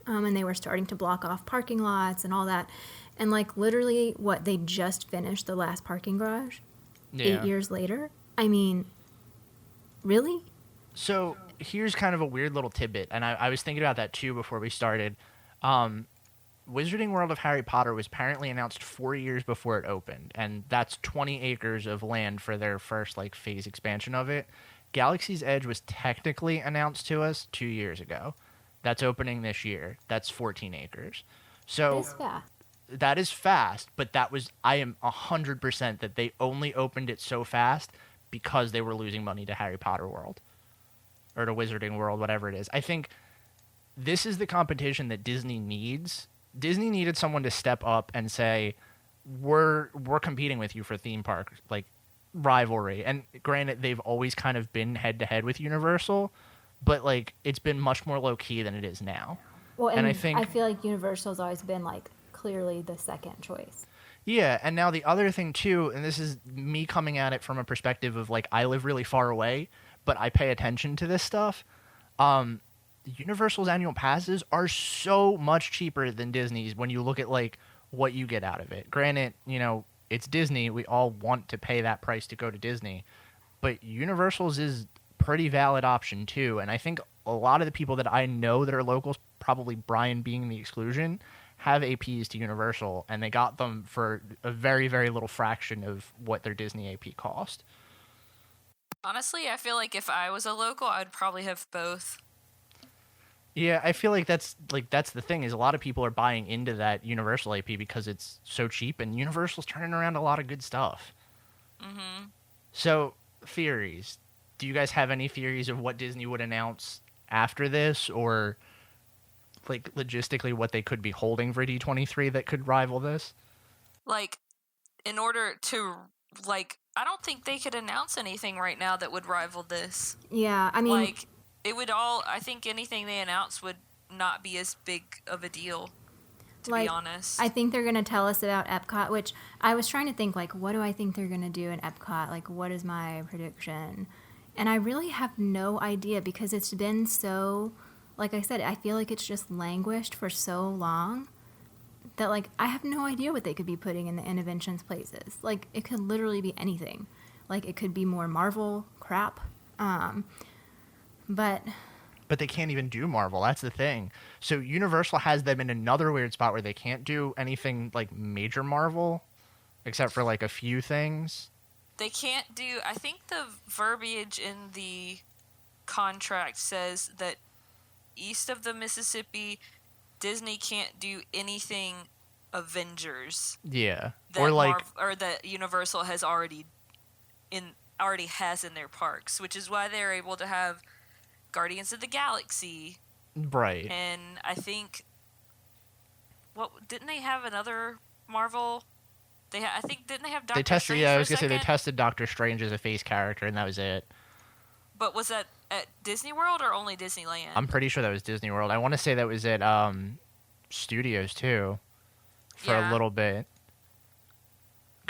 And they were starting to block off parking lots and all that. And, like, literally, they just finished the last parking garage 8 years later? I mean, really? So, here's kind of a weird little tidbit, and I was thinking about that, too, before we started. Wizarding World of Harry Potter was apparently announced 4 years before it opened, and that's 20 acres of land for their first, like, phase expansion of it. Galaxy's Edge was technically announced to us 2 years ago. That's opening this year. That's 14 acres. So That's fast. That is fast, but I am 100% that they only opened it so fast because they were losing money to Harry Potter World or to Wizarding World, whatever it is. I think this is the competition that Disney needs. Disney needed someone to step up and say, we're competing with you for theme park, like, rivalry. And granted, they've always kind of been head to head with Universal, but, like, it's been much more low key than it is now. Well, and I feel like Universal's always been, like, clearly the second choice. Yeah, and now the other thing too, and this is me coming at it from a perspective of, like, I live really far away, but I pay attention to this stuff. Universal's annual passes are so much cheaper than Disney's when you look at, like, what you get out of it. Granted, you know, it's Disney. We all want to pay that price to go to Disney. But Universal's is pretty valid option too, and I think a lot of the people that I know that are locals, probably Brian being the exclusion, have APs to Universal, and they got them for a very, very little fraction of what their Disney AP cost. Honestly, I feel like if I was a local, I'd probably have both. Yeah, I feel like that's the thing, is a lot of people are buying into that Universal AP because it's so cheap, and Universal's turning around a lot of good stuff. Mm-hmm. So, theories. Do you guys have any theories of what Disney would announce after this, or, like, logistically what they could be holding for D23 that could rival this? Like, in order to, like, I don't think they could announce anything right now that would rival this. Yeah, I mean, like, it would all, I think anything they announce would not be as big of a deal, to be honest. I think they're going to tell us about Epcot, which I was trying to think, like, what do I think they're going to do in Epcot? Like, what is my prediction? And I really have no idea because it's been so, like I said, I feel like it's just languished for so long that, like, I have no idea what they could be putting in the Interventions places. Like, it could literally be anything. Like, it could be more Marvel crap. But they can't even do Marvel. That's the thing. So Universal has them in another weird spot where they can't do anything like major Marvel, except for, like, a few things. They can't do, I think the verbiage in the contract says that east of the Mississippi, Disney can't do anything Avengers. Yeah. That Or, like, or that Universal has already has in their parks, which is why they're able to have Guardians of the Galaxy. Right. And I think, didn't they have another Marvel? I think, didn't they have Doctor Strange? Yeah, I was going to say they tested Doctor Strange as a face character, and that was it. But was that at Disney World or only Disneyland? I'm pretty sure that was Disney World. I want to say that was at Studios, too, for a little bit.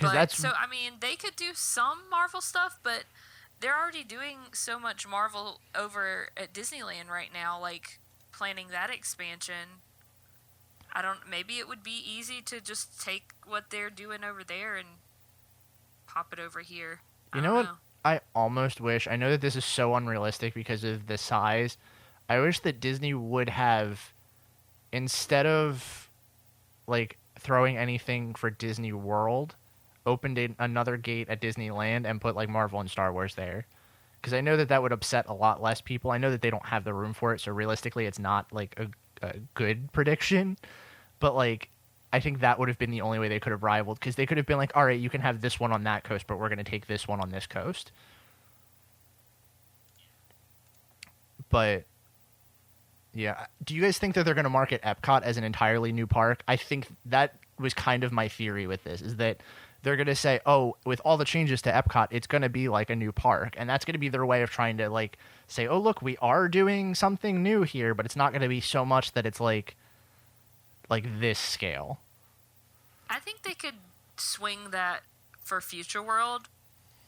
So, I mean, they could do some Marvel stuff, but they're already doing so much Marvel over at Disneyland right now, like, planning that expansion. Maybe it would be easy to just take what they're doing over there and pop it over here. You know what? I almost wish, I know that this is so unrealistic because of the size. I wish that Disney would have, instead of like throwing anything for Disney World, opened another gate at Disneyland and put like Marvel and Star Wars there. Because I know that would upset a lot less people. I know that they don't have the room for it, so realistically it's not like a good prediction. But like, I think that would have been the only way they could have rivaled, because they could have been like, all right, you can have this one on that coast, but we're going to take this one on this coast. But yeah, do you guys think that they're going to market Epcot as an entirely new park? I think that was kind of my theory with this, is that they're going to say, oh, with all the changes to Epcot, it's going to be like a new park. And that's going to be their way of trying to like say, oh, look, we are doing something new here, but it's not going to be so much that it's like this scale. I think they could swing that for Future World,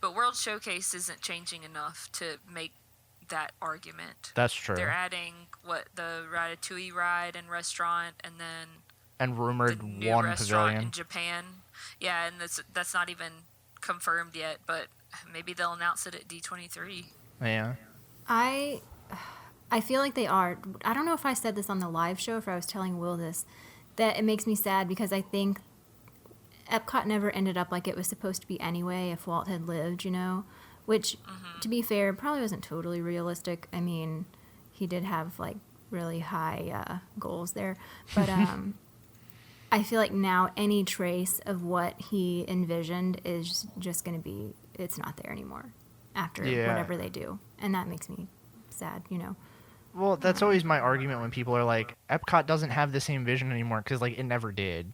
but World Showcase isn't changing enough to make that argument. That's true. They're adding the Ratatouille ride and restaurant, and then rumored the new one restaurant pavilion in Japan. Yeah, and that's not even confirmed yet, but maybe they'll announce it at D23. Yeah. I feel like they are. I don't know if I said this on the live show, if I was telling Will this, that it makes me sad because I think Epcot never ended up like it was supposed to be anyway if Walt had lived, which, to be fair, probably wasn't totally realistic. I mean, he did have like really high goals there, but I feel like now any trace of what he envisioned is just going to be, it's not there anymore after whatever they do. And that makes me sad, Well, that's always my argument when people are like, Epcot doesn't have the same vision anymore, because like it never did.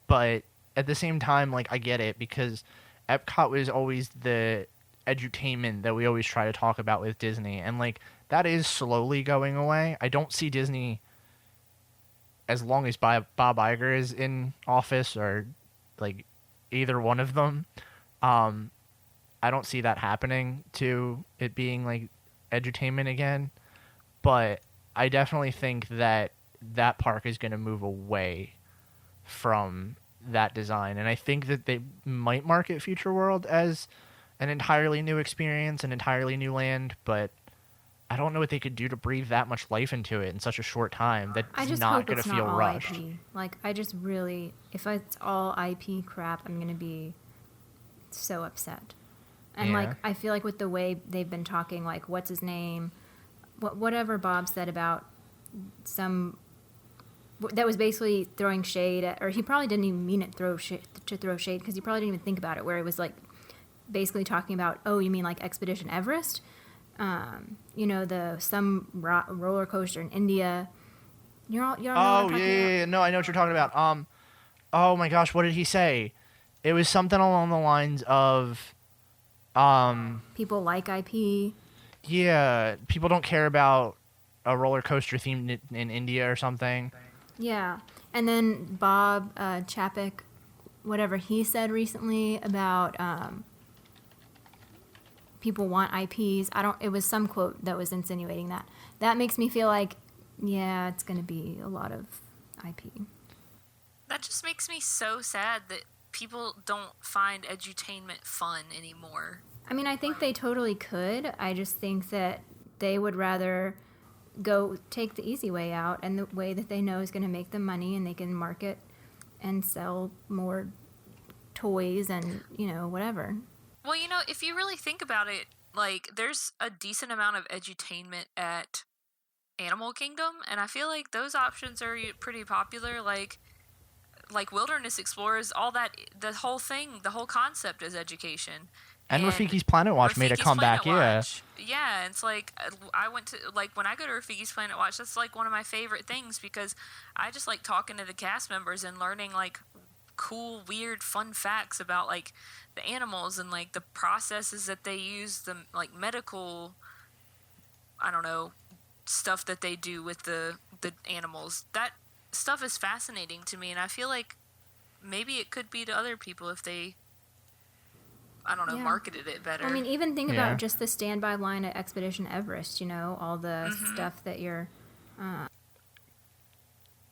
But at the same time, like I get it, because Epcot was always the edutainment that we always try to talk about with Disney, and like that is slowly going away. I don't see Disney, as long as Bob Iger is in office, or like either one of them, I don't see that happening to it being like edutainment again. But I definitely think that park is going to move away from that design, and I think that they might market Future World as an entirely new experience, an entirely new land, but I don't know what they could do to breathe that much life into it in such a short time. That's not going to feel rushed. IP. Like, I just really, if it's all IP crap, I'm going to be so upset. And like, I feel like with the way they've been talking, like, what's his name, whatever Bob said about that was basically throwing shade at, or he probably didn't even mean it to throw shade, because he probably didn't even think about it, where it was like basically talking about, oh, you mean like Expedition Everest? Some roller coaster in India. You all know what I'm talking about? No, I know what you're talking about. Oh my gosh, what did he say? It was something along the lines of, people like IP. Yeah, people don't care about a roller coaster themed in India or something. Yeah, and then Bob Chapek, whatever he said recently about people want IPs. It was some quote that was insinuating that. That makes me feel like, yeah, it's going to be a lot of IP. That just makes me so sad that people don't find edutainment fun anymore. I mean, I think they totally could. I just think that they would rather go take the easy way out, and the way that they know is going to make them money, and they can market and sell more toys and, whatever. Well, if you really think about it, like, there's a decent amount of edutainment at Animal Kingdom, and I feel like those options are pretty popular. Like Wilderness Explorers, all that, the whole thing, the whole concept is education. And Rafiki's Planet Watch made a comeback, yeah. Yeah, it's like, I went to, like, when I go to Rafiki's Planet Watch, that's, like, one of my favorite things, because I just like talking to the cast members and learning, like, cool, weird, fun facts about, like, the animals and, like, the processes that they use, the, like, medical, I don't know, stuff that they do with the animals. That stuff is fascinating to me, and I feel like maybe it could be to other people if they, I don't know, marketed it better. I mean, even think about just the standby line at Expedition Everest, all the stuff that you're...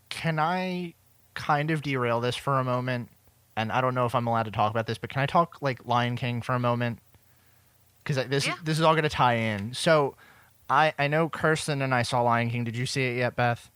Can I kind of derail this for a moment? And I don't know if I'm allowed to talk about this, but can I talk, like, Lion King for a moment? Because this is all going to tie in. So, I know Kirsten and I saw Lion King. Did you see it yet, Beth?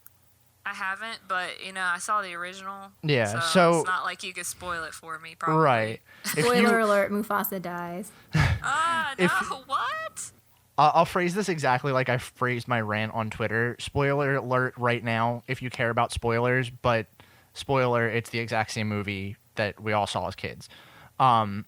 I haven't, but I saw the original. Yeah, so it's not like you could spoil it for me. Probably. Right. Spoiler alert: Mufasa dies. No, what? I'll phrase this exactly like I phrased my rant on Twitter. Spoiler alert right now, if you care about spoilers, but spoiler, it's the exact same movie that we all saw as kids. I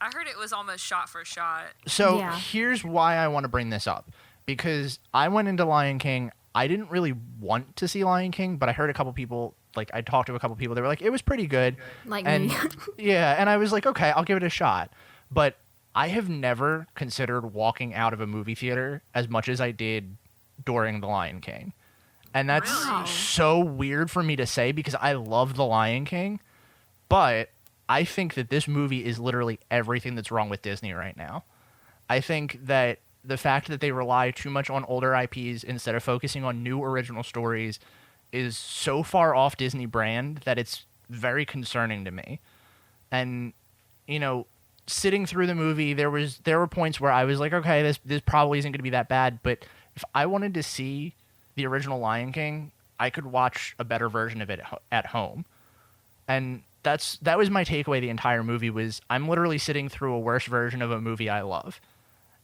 heard it was almost shot for shot. So Yeah. here's why I want to bring this up. Because I went into Lion King, I didn't really want to see Lion King, but I heard a couple people, like I talked to a couple people, they were like, it was pretty good. Like and me. yeah, and I was like, okay, I'll give it a shot. But I have never considered walking out of a movie theater as much as I did during The Lion King. And that's Really? so weird for me to say because I love The Lion King, but I think that this movie is literally everything that's wrong with Disney right now. I think that the fact that they rely too much on older IPs instead of focusing on new original stories is so far off Disney brand that it's very concerning to me. And, sitting through the movie, there were points where I was like, okay, this probably isn't going to be that bad. But if I wanted to see the original Lion King, I could watch a better version of it at home. And that was my takeaway the entire movie was I'm literally sitting through a worse version of a movie I love.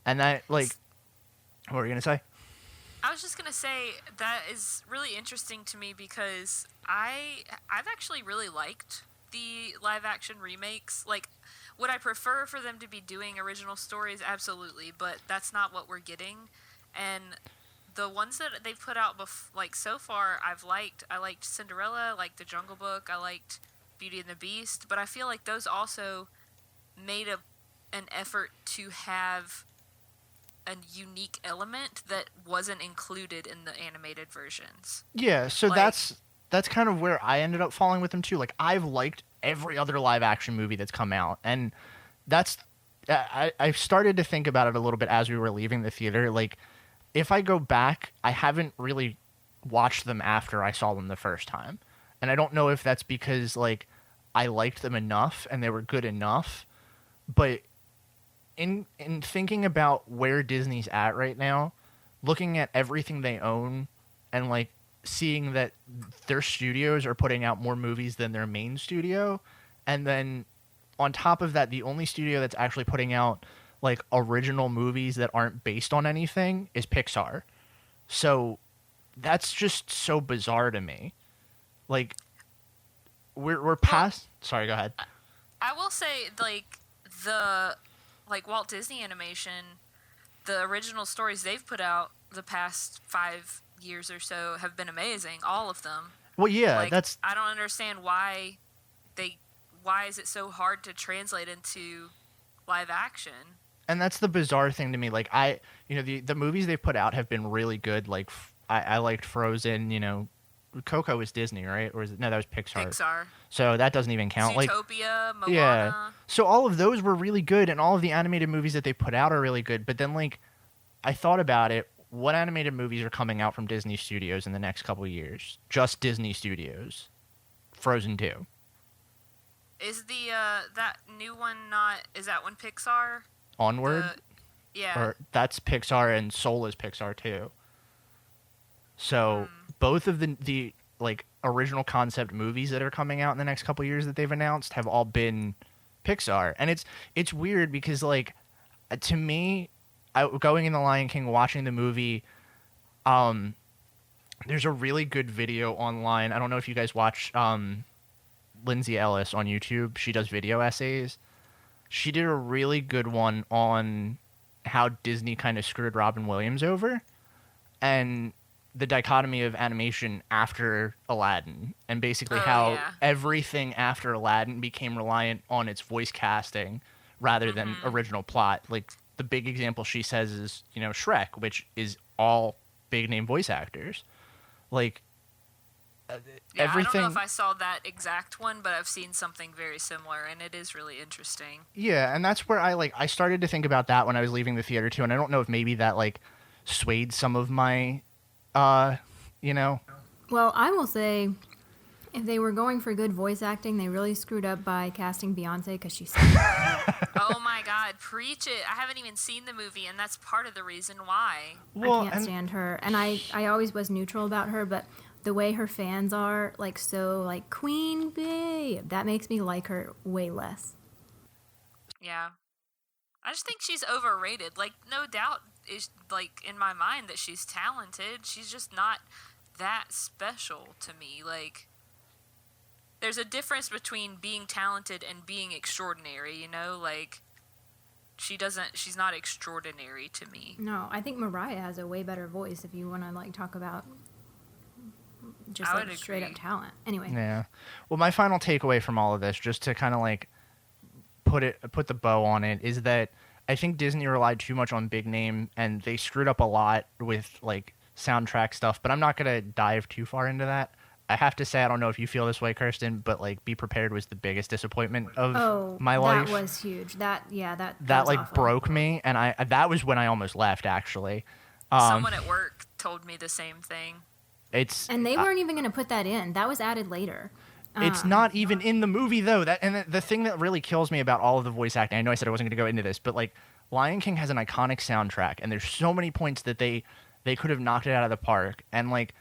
And that, what were you going to say? I was just gonna say that is really interesting to me because I've actually really liked the live action remakes. Like, would I prefer for them to be doing original stories? Absolutely, but that's not what we're getting. And the ones that they've put out so far, I've liked. I liked Cinderella, I liked The Jungle Book, I liked Beauty and the Beast, but I feel like those also made an effort to have a unique element that wasn't included in the animated versions. Yeah, so that's kind of where I ended up falling with them too. Like I've liked every other live action movie that's come out, and that's I started to think about it a little bit as we were leaving the theater. Like if I go back, I haven't really watched them after I saw them the first time, and I don't know if that's because like I liked them enough and they were good enough, but in thinking about where Disney's at right now, looking at everything they own and like seeing that their studios are putting out more movies than their main studio, and then on top of that, the only studio that's actually putting out like original movies that aren't based on anything is Pixar. So that's just so bizarre to me. Like we're past. Sorry, go ahead. I will say like Walt Disney Animation, the original stories they've put out the past 5 years or so have been amazing. All of them. Well, yeah, like, that's. I don't understand why is it so hard to translate into live action? And that's the bizarre thing to me. Like the movies they've put out have been really good. Like I liked Frozen. Coco was Disney, right? Or no, that was Pixar. Pixar. So that doesn't even count. Zootopia, Moana. Yeah. So all of those were really good, and all of the animated movies that they put out are really good. But then, I thought about it. What animated movies are coming out from Disney Studios in the next couple of years? Just Disney Studios. Frozen 2. Is that new one not? Is that one Pixar? Onward? Yeah. Or that's Pixar, and Soul is Pixar too. So both of the original concept movies that are coming out in the next couple of years that they've announced have all been Pixar, and it's weird because to me, going in the Lion King, watching the movie, there's a really good video online. I don't know if you guys watch Lindsay Ellis on YouTube. She does video essays. She did a really good one on how Disney kind of screwed Robin Williams over, and the dichotomy of animation after Aladdin, and basically how everything after Aladdin became reliant on its voice casting rather than original plot. Like the big example she says is, Shrek, which is all big name voice actors. Like everything. I don't know if I saw that exact one, but I've seen something very similar, and it is really interesting. Yeah, and that's where I started to think about that when I was leaving the theater too, and I don't know if maybe that swayed some of my Well, I will say If they were going for good voice acting, they really screwed up by casting Beyonce because she's. Oh my God, preach it! I haven't even seen the movie, and that's part of the reason why. I can't stand her, and I always was neutral about her, but the way her fans are, like, so, like, Queen Bee, that makes me like her way less. Yeah. I just think she's overrated. Like, no doubt is, like, in my mind that she's talented. She's just not that special to me. Like, there's a difference between being talented and being extraordinary, you know? Like, she's not extraordinary to me. No, I think Mariah has a way better voice if you want to, like, talk about just, like, straight up talent. Anyway. Yeah. Well, my final takeaway from all of this, just to kind of, like, put the bow on it, is that I think Disney relied too much on big name, and they screwed up a lot with, like, soundtrack stuff, but I'm not going to dive too far into that. I have to say, I don't know if you feel this way, Kirsten, but, like, Be Prepared was the biggest disappointment of my life. That was huge. That like, awful. broke me, and that was when I almost left, actually. Someone at work told me the same thing. And they weren't even going to put that in. That was added later. It's not even in the movie, though. The thing that really kills me about all of the voice acting, I know I said I wasn't going to go into this, but, like, Lion King has an iconic soundtrack, and there's so many points that they could have knocked it out of the park. And, like,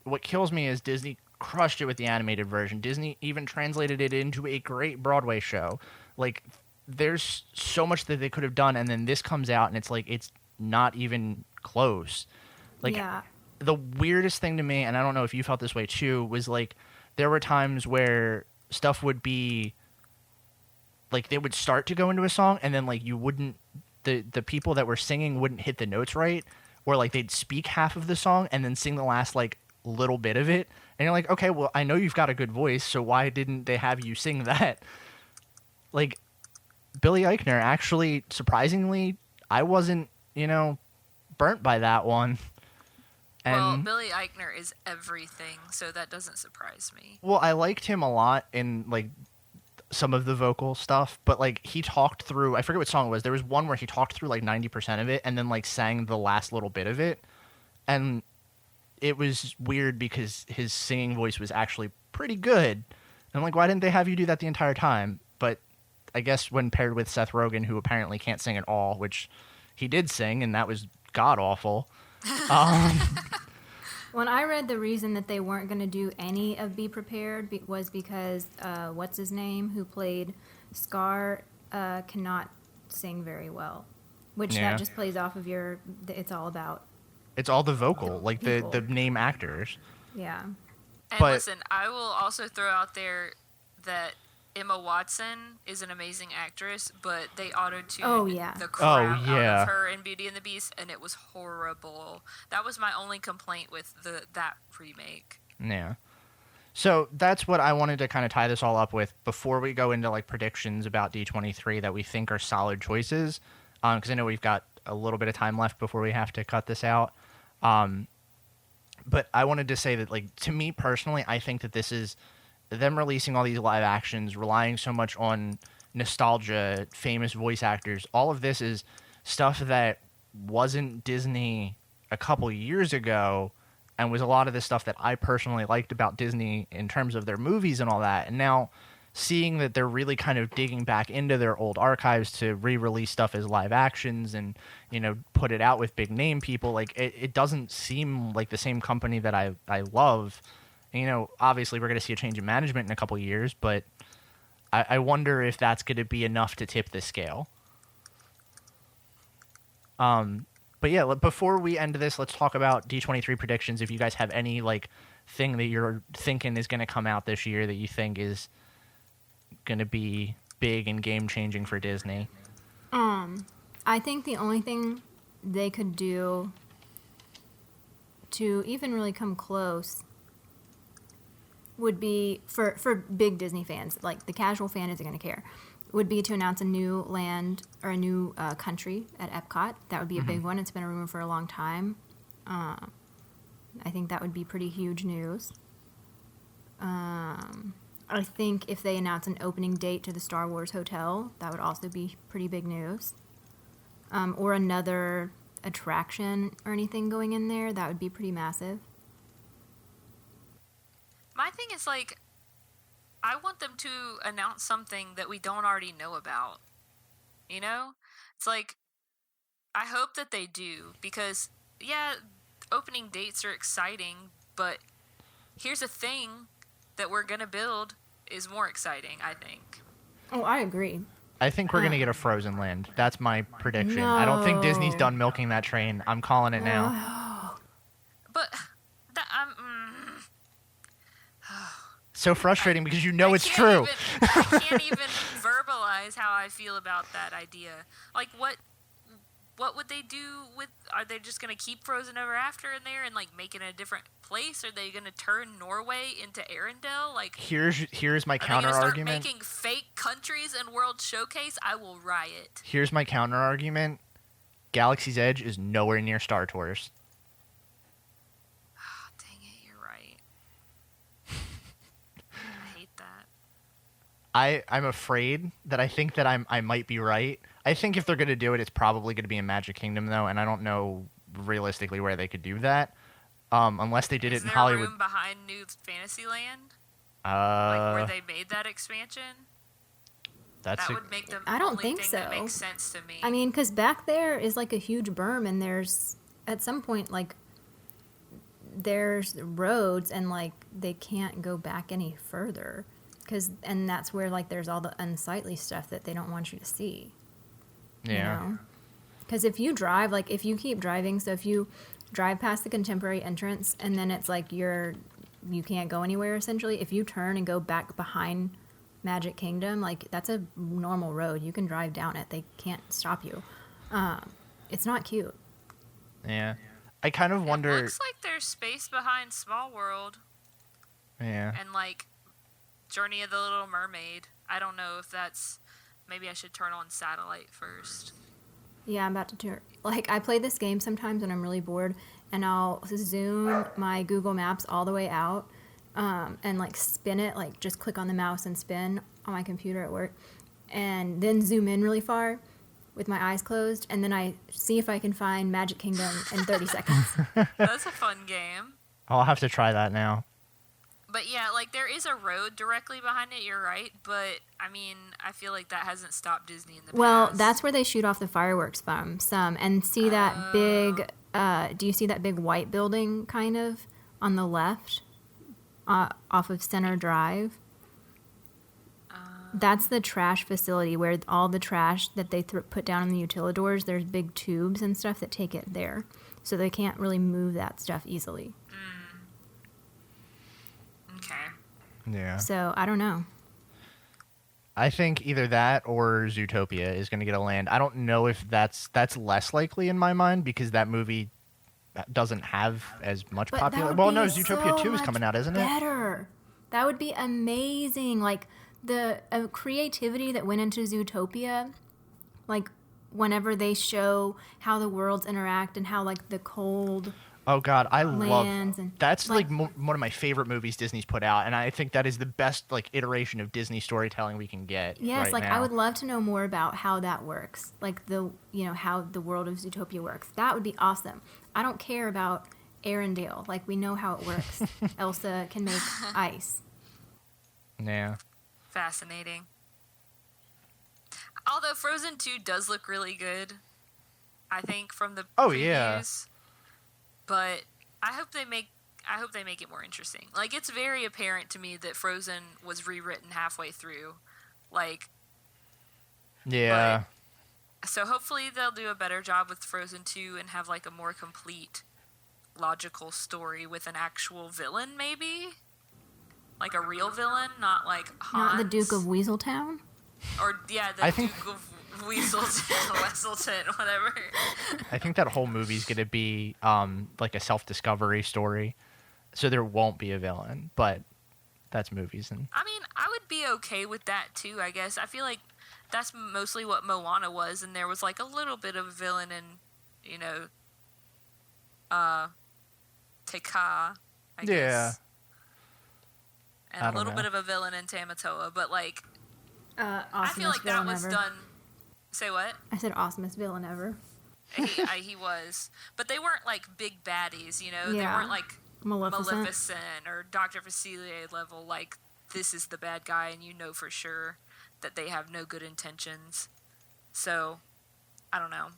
what kills me is Disney crushed it with the animated version. Disney even translated it into a great Broadway show. Like, there's so much that they could have done, and then this comes out, and it's like, it's not even close. Like, yeah. The weirdest thing to me, and I don't know if you felt this way too, was, like, there were times where stuff would be, like, they would start to go into a song, and then, like, you wouldn't, the people that were singing wouldn't hit the notes right, or, like, they'd speak half of the song and then sing the last, like, little bit of it, and you're like, okay, well, I know you've got a good voice, so why didn't they have you sing that? Like, Billy Eichner, actually, surprisingly, I wasn't, burnt by that one. Well, Billy Eichner is everything, so that doesn't surprise me. Well, I liked him a lot in, like, some of the vocal stuff, but, like, he talked through, I forget what song it was, there was one where he talked through, like, 90% of it, and then, like, sang the last little bit of it, and it was weird because his singing voice was actually pretty good. I'm like, why didn't they have you do that the entire time? But I guess when paired with Seth Rogen, who apparently can't sing at all, which he did sing, and that was god-awful. When I read the reason that they weren't going to do any of Be Prepared was because, what's his name, who played Scar, cannot sing very well. Which that just plays off of it's all about. It's all the vocal, like people. the name actors. Yeah. And listen, I will also throw out there that Emma Watson is an amazing actress, but they auto-tuned the crap out of her in Beauty and the Beast, and it was horrible. That was my only complaint with that remake. Yeah. So that's what I wanted to kind of tie this all up with before we go into, like, predictions about D23 that we think are solid choices, because I know we've got a little bit of time left before we have to cut this out. But I wanted to say that, like, to me personally, I think that this is them releasing all these live actions, relying so much on nostalgia, famous voice actors. All of this is stuff that wasn't Disney a couple years ago, and was a lot of the stuff that I personally liked about Disney in terms of their movies and all that. And now seeing that they're really kind of digging back into their old archives to re-release stuff as live actions and, put it out with big name people, like, it doesn't seem like the same company that I love. And, obviously we're going to see a change in management in a couple of years, but I wonder if that's going to be enough to tip the scale. But yeah, before we end this, let's talk about D23 predictions. If you guys have any, like, thing that you're thinking is going to come out this year that you think is going to be big and game-changing for Disney. I think the only thing they could do to even really come close would be, for big Disney fans, like the casual fan isn't going to care, would be to announce a new land or a new country at Epcot. That would be a big one. It's been a rumor for a long time. I think that would be pretty huge news. I think if they announce an opening date to the Star Wars Hotel, that would also be pretty big news. Or another attraction or anything going in there, that would be pretty massive. My thing is, like, I want them to announce something that we don't already know about. You know? It's like, I hope that they do, because, yeah, opening dates are exciting, but here's a thing that we're going to build is more exciting, I think. Oh, I agree. I think we're going to get a Frozen Land. That's my prediction. I don't think Disney's done milking that train. I'm calling it now. But that So frustrating because you know it's true. I can't even verbalize how I feel about that idea. Like, what would they do with? Are they just going to keep Frozen Ever After in there and like make it a different place? Are they going to turn Norway into Arendelle? Like, here's my counter are they argument. start making fake countries in World Showcase? I will riot. Here's my counter argument. Galaxy's Edge is nowhere near Star Tours. Oh, dang it, you're right. I hate that. I'm afraid that I think that I might be right. I think if they're going to do it, it's probably going to be in Magic Kingdom, though, and I don't know realistically where they could do that, unless they did it in Hollywood. Is there room behind New Fantasyland? Like where they made that expansion? That would make the I don't only think thing so. That makes sense to me. I mean, because back there is like a huge berm, and there's at some point like there's roads, and like they can't go back any further, and that's where like there's all the unsightly stuff that they don't want you to see. Yeah. Because if you drive, like if you keep driving, so if you drive past the contemporary entrance and then it's like you can't go anywhere essentially. If you turn and go back behind Magic Kingdom, like that's a normal road. You can drive down it. They can't stop you. It's not cute. Yeah. I kind of wonder. It looks like there's space behind Small World. Yeah. And like Journey of the Little Mermaid. I don't know if that's. Maybe I should turn on satellite first. Yeah, I'm about to turn. Like, I play this game sometimes when I'm really bored, and I'll zoom my Google Maps all the way out and, like, spin it. Like, just click on the mouse and spin on my computer at work. And then zoom in really far with my eyes closed, and then I see if I can find Magic Kingdom in 30 seconds. That's a fun game. I'll have to try that now. But yeah, like there is a road directly behind it, you're right. But I mean, I feel like that hasn't stopped Disney in the past. Well, that's where they shoot off the fireworks from, some. And see that big, do you see that big white building kind of on the left off of Center Drive? That's the trash facility where all the trash that they put down in the utilidors, there's big tubes and stuff that take it there. So they can't really move that stuff easily. Okay. Yeah. So, I don't know. I think either that or Zootopia is going to get a land. I don't know if that's less likely in my mind because that movie doesn't have as much popularity. Well, no, Zootopia 2 is coming out, isn't it? Better. That would be amazing. Like the creativity that went into Zootopia, like whenever they show how the worlds interact and how like the cold. Oh God, I love that's like one of my favorite movies Disney's put out, and I think that is the best like iteration of Disney storytelling we can get. Yes, right like now. I would love to know more about how that works, like how the world of Zootopia works. That would be awesome. I don't care about Arendelle, like we know how it works. Elsa can make ice. Yeah. Fascinating. Although Frozen 2 does look really good, I think from the previews. Yeah. But I hope they make it more interesting. Like it's very apparent to me that Frozen was rewritten halfway through. Like yeah. So hopefully they'll do a better job with Frozen 2 and have like a more complete logical story with an actual villain maybe? Like a real villain, not like Hans. Not the Duke of Weaseltown? Or yeah, Duke of Weaselton, Wesselton, whatever. I think that whole movie's going to be like a self-discovery story, so there won't be a villain. But that's movies, and I mean, I would be okay with that too. I guess I feel like that's mostly what Moana was, and there was like a little bit of a villain in, Te Kā, I guess. And a little bit of a villain in Tamatoa, but like, I feel like that was done. Say what? I said awesomest villain ever. He was, but they weren't like big baddies, They Yeah. weren't like Maleficent or Dr. Facilier level, like, this is the bad guy and you know for sure that they have no good intentions. So, I don't know.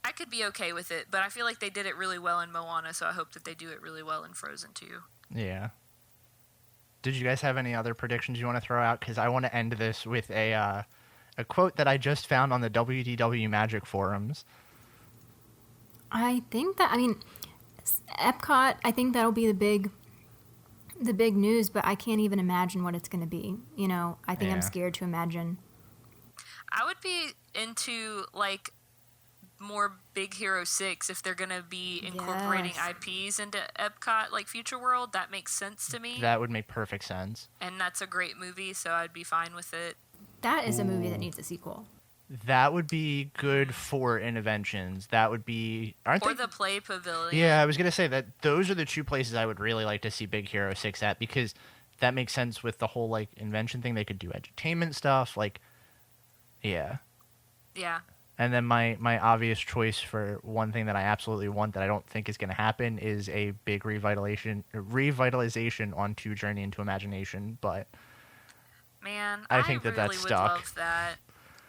I could be okay with it, but I feel like they did it really well in Moana, so I hope that they do it really well in Frozen too. Yeah. Did you guys have any other predictions you want to throw out? Because I want to end this with a quote that I just found on the WDW Magic forums. I think that, Epcot, I think that'll be the big news, but I can't even imagine what it's going to be. You know, I think I'm scared to imagine. I would be into, like, more Big Hero 6 if they're going to be incorporating IPs into Epcot, like Future World. That makes sense to me. That would make perfect sense. And that's a great movie, so I'd be fine with it. That is a movie that needs a sequel. That would be good for Interventions. That would be... Or the Play Pavilion. Yeah, I was going to say that those are the two places I would really like to see Big Hero 6 at, because that makes sense with the whole, like, invention thing. They could do entertainment stuff, like... Yeah. Yeah. And then my obvious choice for one thing that I absolutely want that I don't think is going to happen is a big revitalization onto Journey into Imagination, but... Man, I think really that's would stuck. love that.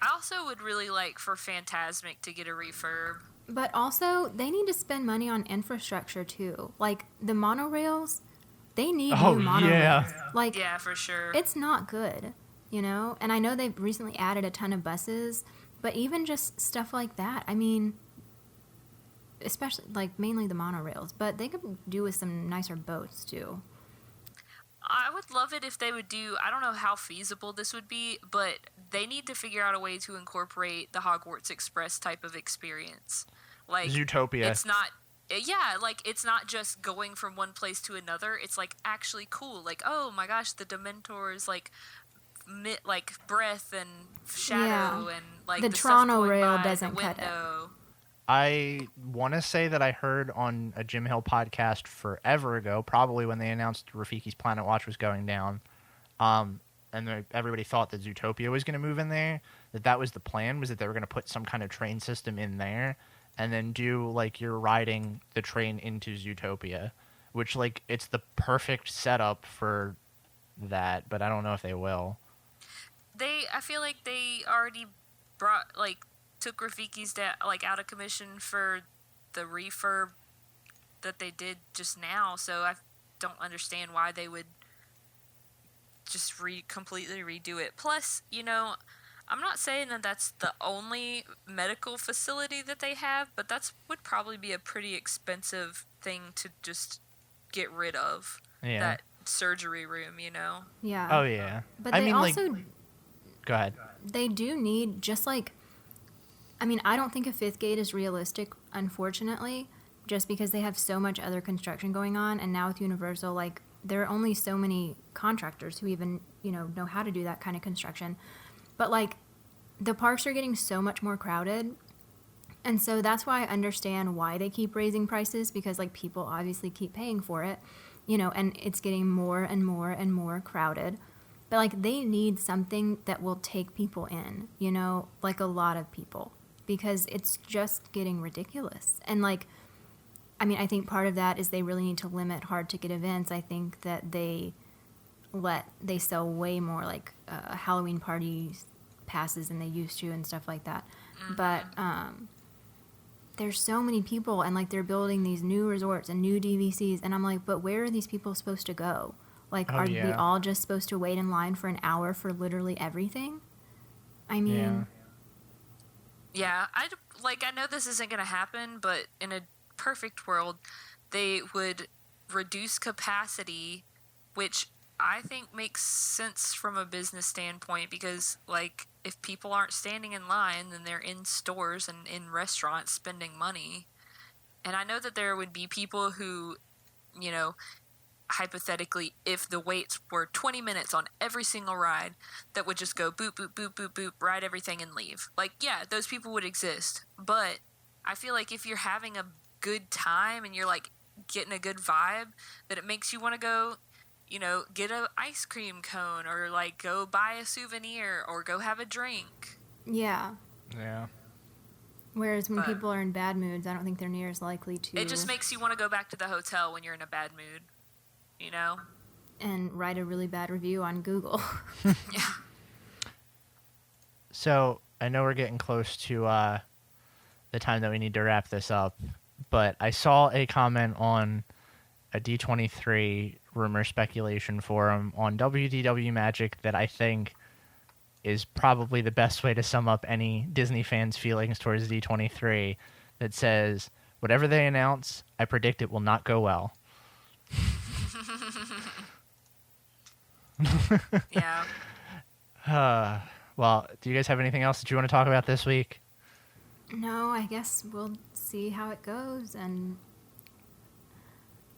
I also would really like for Fantasmic to get a refurb. But also, they need to spend money on infrastructure, too. Like, the monorails, they need new monorails. Yeah. Like, Yeah, for sure. it's not good, you know? And I know they've recently added a ton of buses, but even just stuff like that, I mean, especially, like, mainly the monorails, but they could do with some nicer boats, too. I would love it if they would do, I don't know how feasible this would be, but they need to figure out a way to incorporate the Hogwarts Express type of experience. Like, Zootopia. It's not, yeah, like, it's not just going from one place to another. It's, like, actually cool. Like, oh my gosh, the Dementors, like breath and shadow and, like, the stuff Toronto going rail by doesn't the cut it. window. I want to say that I heard on a Jim Hill podcast forever ago, probably when they announced Rafiki's Planet Watch was going down, and everybody thought that Zootopia was going to move in there, that was the plan, was that they were going to put some kind of train system in there, and then do, like, you're riding the train into Zootopia, which, like, it's the perfect setup for that, but I don't know if they will. I feel like they already took Rafiki's out of commission for the refurb that they did just now, so I don't understand why they would just completely redo it. Plus, you know, I'm not saying that that's the only medical facility that they have, but would probably be a pretty expensive thing to just get rid of. Yeah. That surgery room, you know? Yeah. Oh, yeah. But they also... Like... Go ahead. They do need, just like... I mean, I don't think a fifth gate is realistic, unfortunately, just because they have so much other construction going on, and now with Universal, like, there are only so many contractors who even, you know how to do that kind of construction. But, like, the parks are getting so much more crowded, and so that's why I understand why they keep raising prices, because, like, people obviously keep paying for it, you know, and it's getting more and more and more crowded. But, like, they need something that will take people in, you know, like a lot of people. Because it's just getting ridiculous. And, like, I mean, I think part of that is they really need to limit hard-ticket events. I think that they sell way more, like, Halloween party passes than they used to and stuff like that. Mm-hmm. But there's so many people, and, like, they're building these new resorts and new DVCs, and I'm like, but where are these people supposed to go? Like, are we all just supposed to wait in line for an hour for literally everything? I mean... Yeah. Yeah, I know this isn't going to happen, but in a perfect world, they would reduce capacity, which I think makes sense from a business standpoint, because, like, if people aren't standing in line, then they're in stores and in restaurants spending money. And I know that there would be people who, you know, hypothetically, if the waits were 20 minutes on every single ride, that would just go boop, boop, boop, boop, boop, ride everything and leave. Like, yeah, those people would exist. But I feel like if you're having a good time and you're, like, getting a good vibe, that it makes you want to go, you know, get an ice cream cone, or, like, go buy a souvenir, or go have a drink. Yeah. Yeah. Whereas when But- people are in bad moods, I don't think they're near as likely to. It just makes you want to go back to the hotel when you're in a bad mood, you know? and write a really bad review on Google. Yeah. So I know we're getting close to the time that we need to wrap this up, but I saw a comment on a D23 rumor speculation forum on WDW Magic that I think is probably the best way to sum up any Disney fans' feelings towards D23, that says, whatever they announce, I predict it will not go well. Yeah. Well, do you guys have anything else that you want to talk about this week? No, I guess we'll see how it goes, and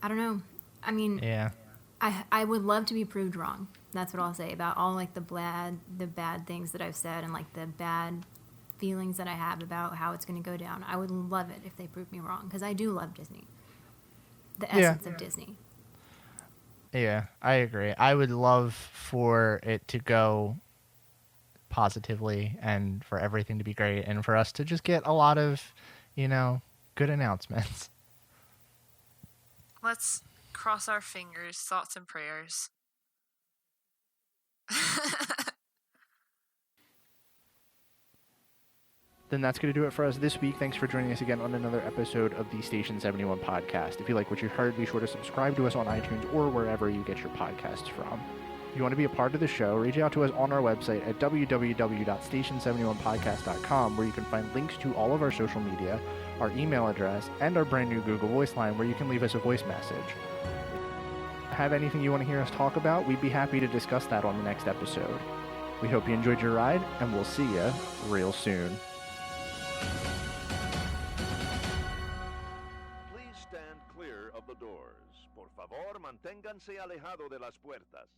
I don't know. I mean, Yeah. I would love to be proved wrong. That's what I'll say about all like the bad things that I've said and like the bad feelings that I have about how it's going to go down. I would love it if they proved me wrong, because I do love Disney. The essence of Disney. Yeah, I agree. I would love for it to go positively and for everything to be great and for us to just get a lot of, good announcements. Let's cross our fingers, thoughts and prayers. Then that's going to do it for us this week. Thanks for joining us again on another episode of the Station 71 podcast. If you like what you heard, be sure to subscribe to us on iTunes or wherever you get your podcasts from. If you want to be a part of the show, reach out to us on our website at www.station71podcast.com, where you can find links to all of our social media, our email address, and our brand new Google Voice line, where you can leave us a voice message. Have anything you want to hear us talk about, we'd be happy to discuss that on the next episode. We hope you enjoyed your ride, and we'll see you real soon. Please stand clear of the doors. Por favor, manténganse alejado de las puertas.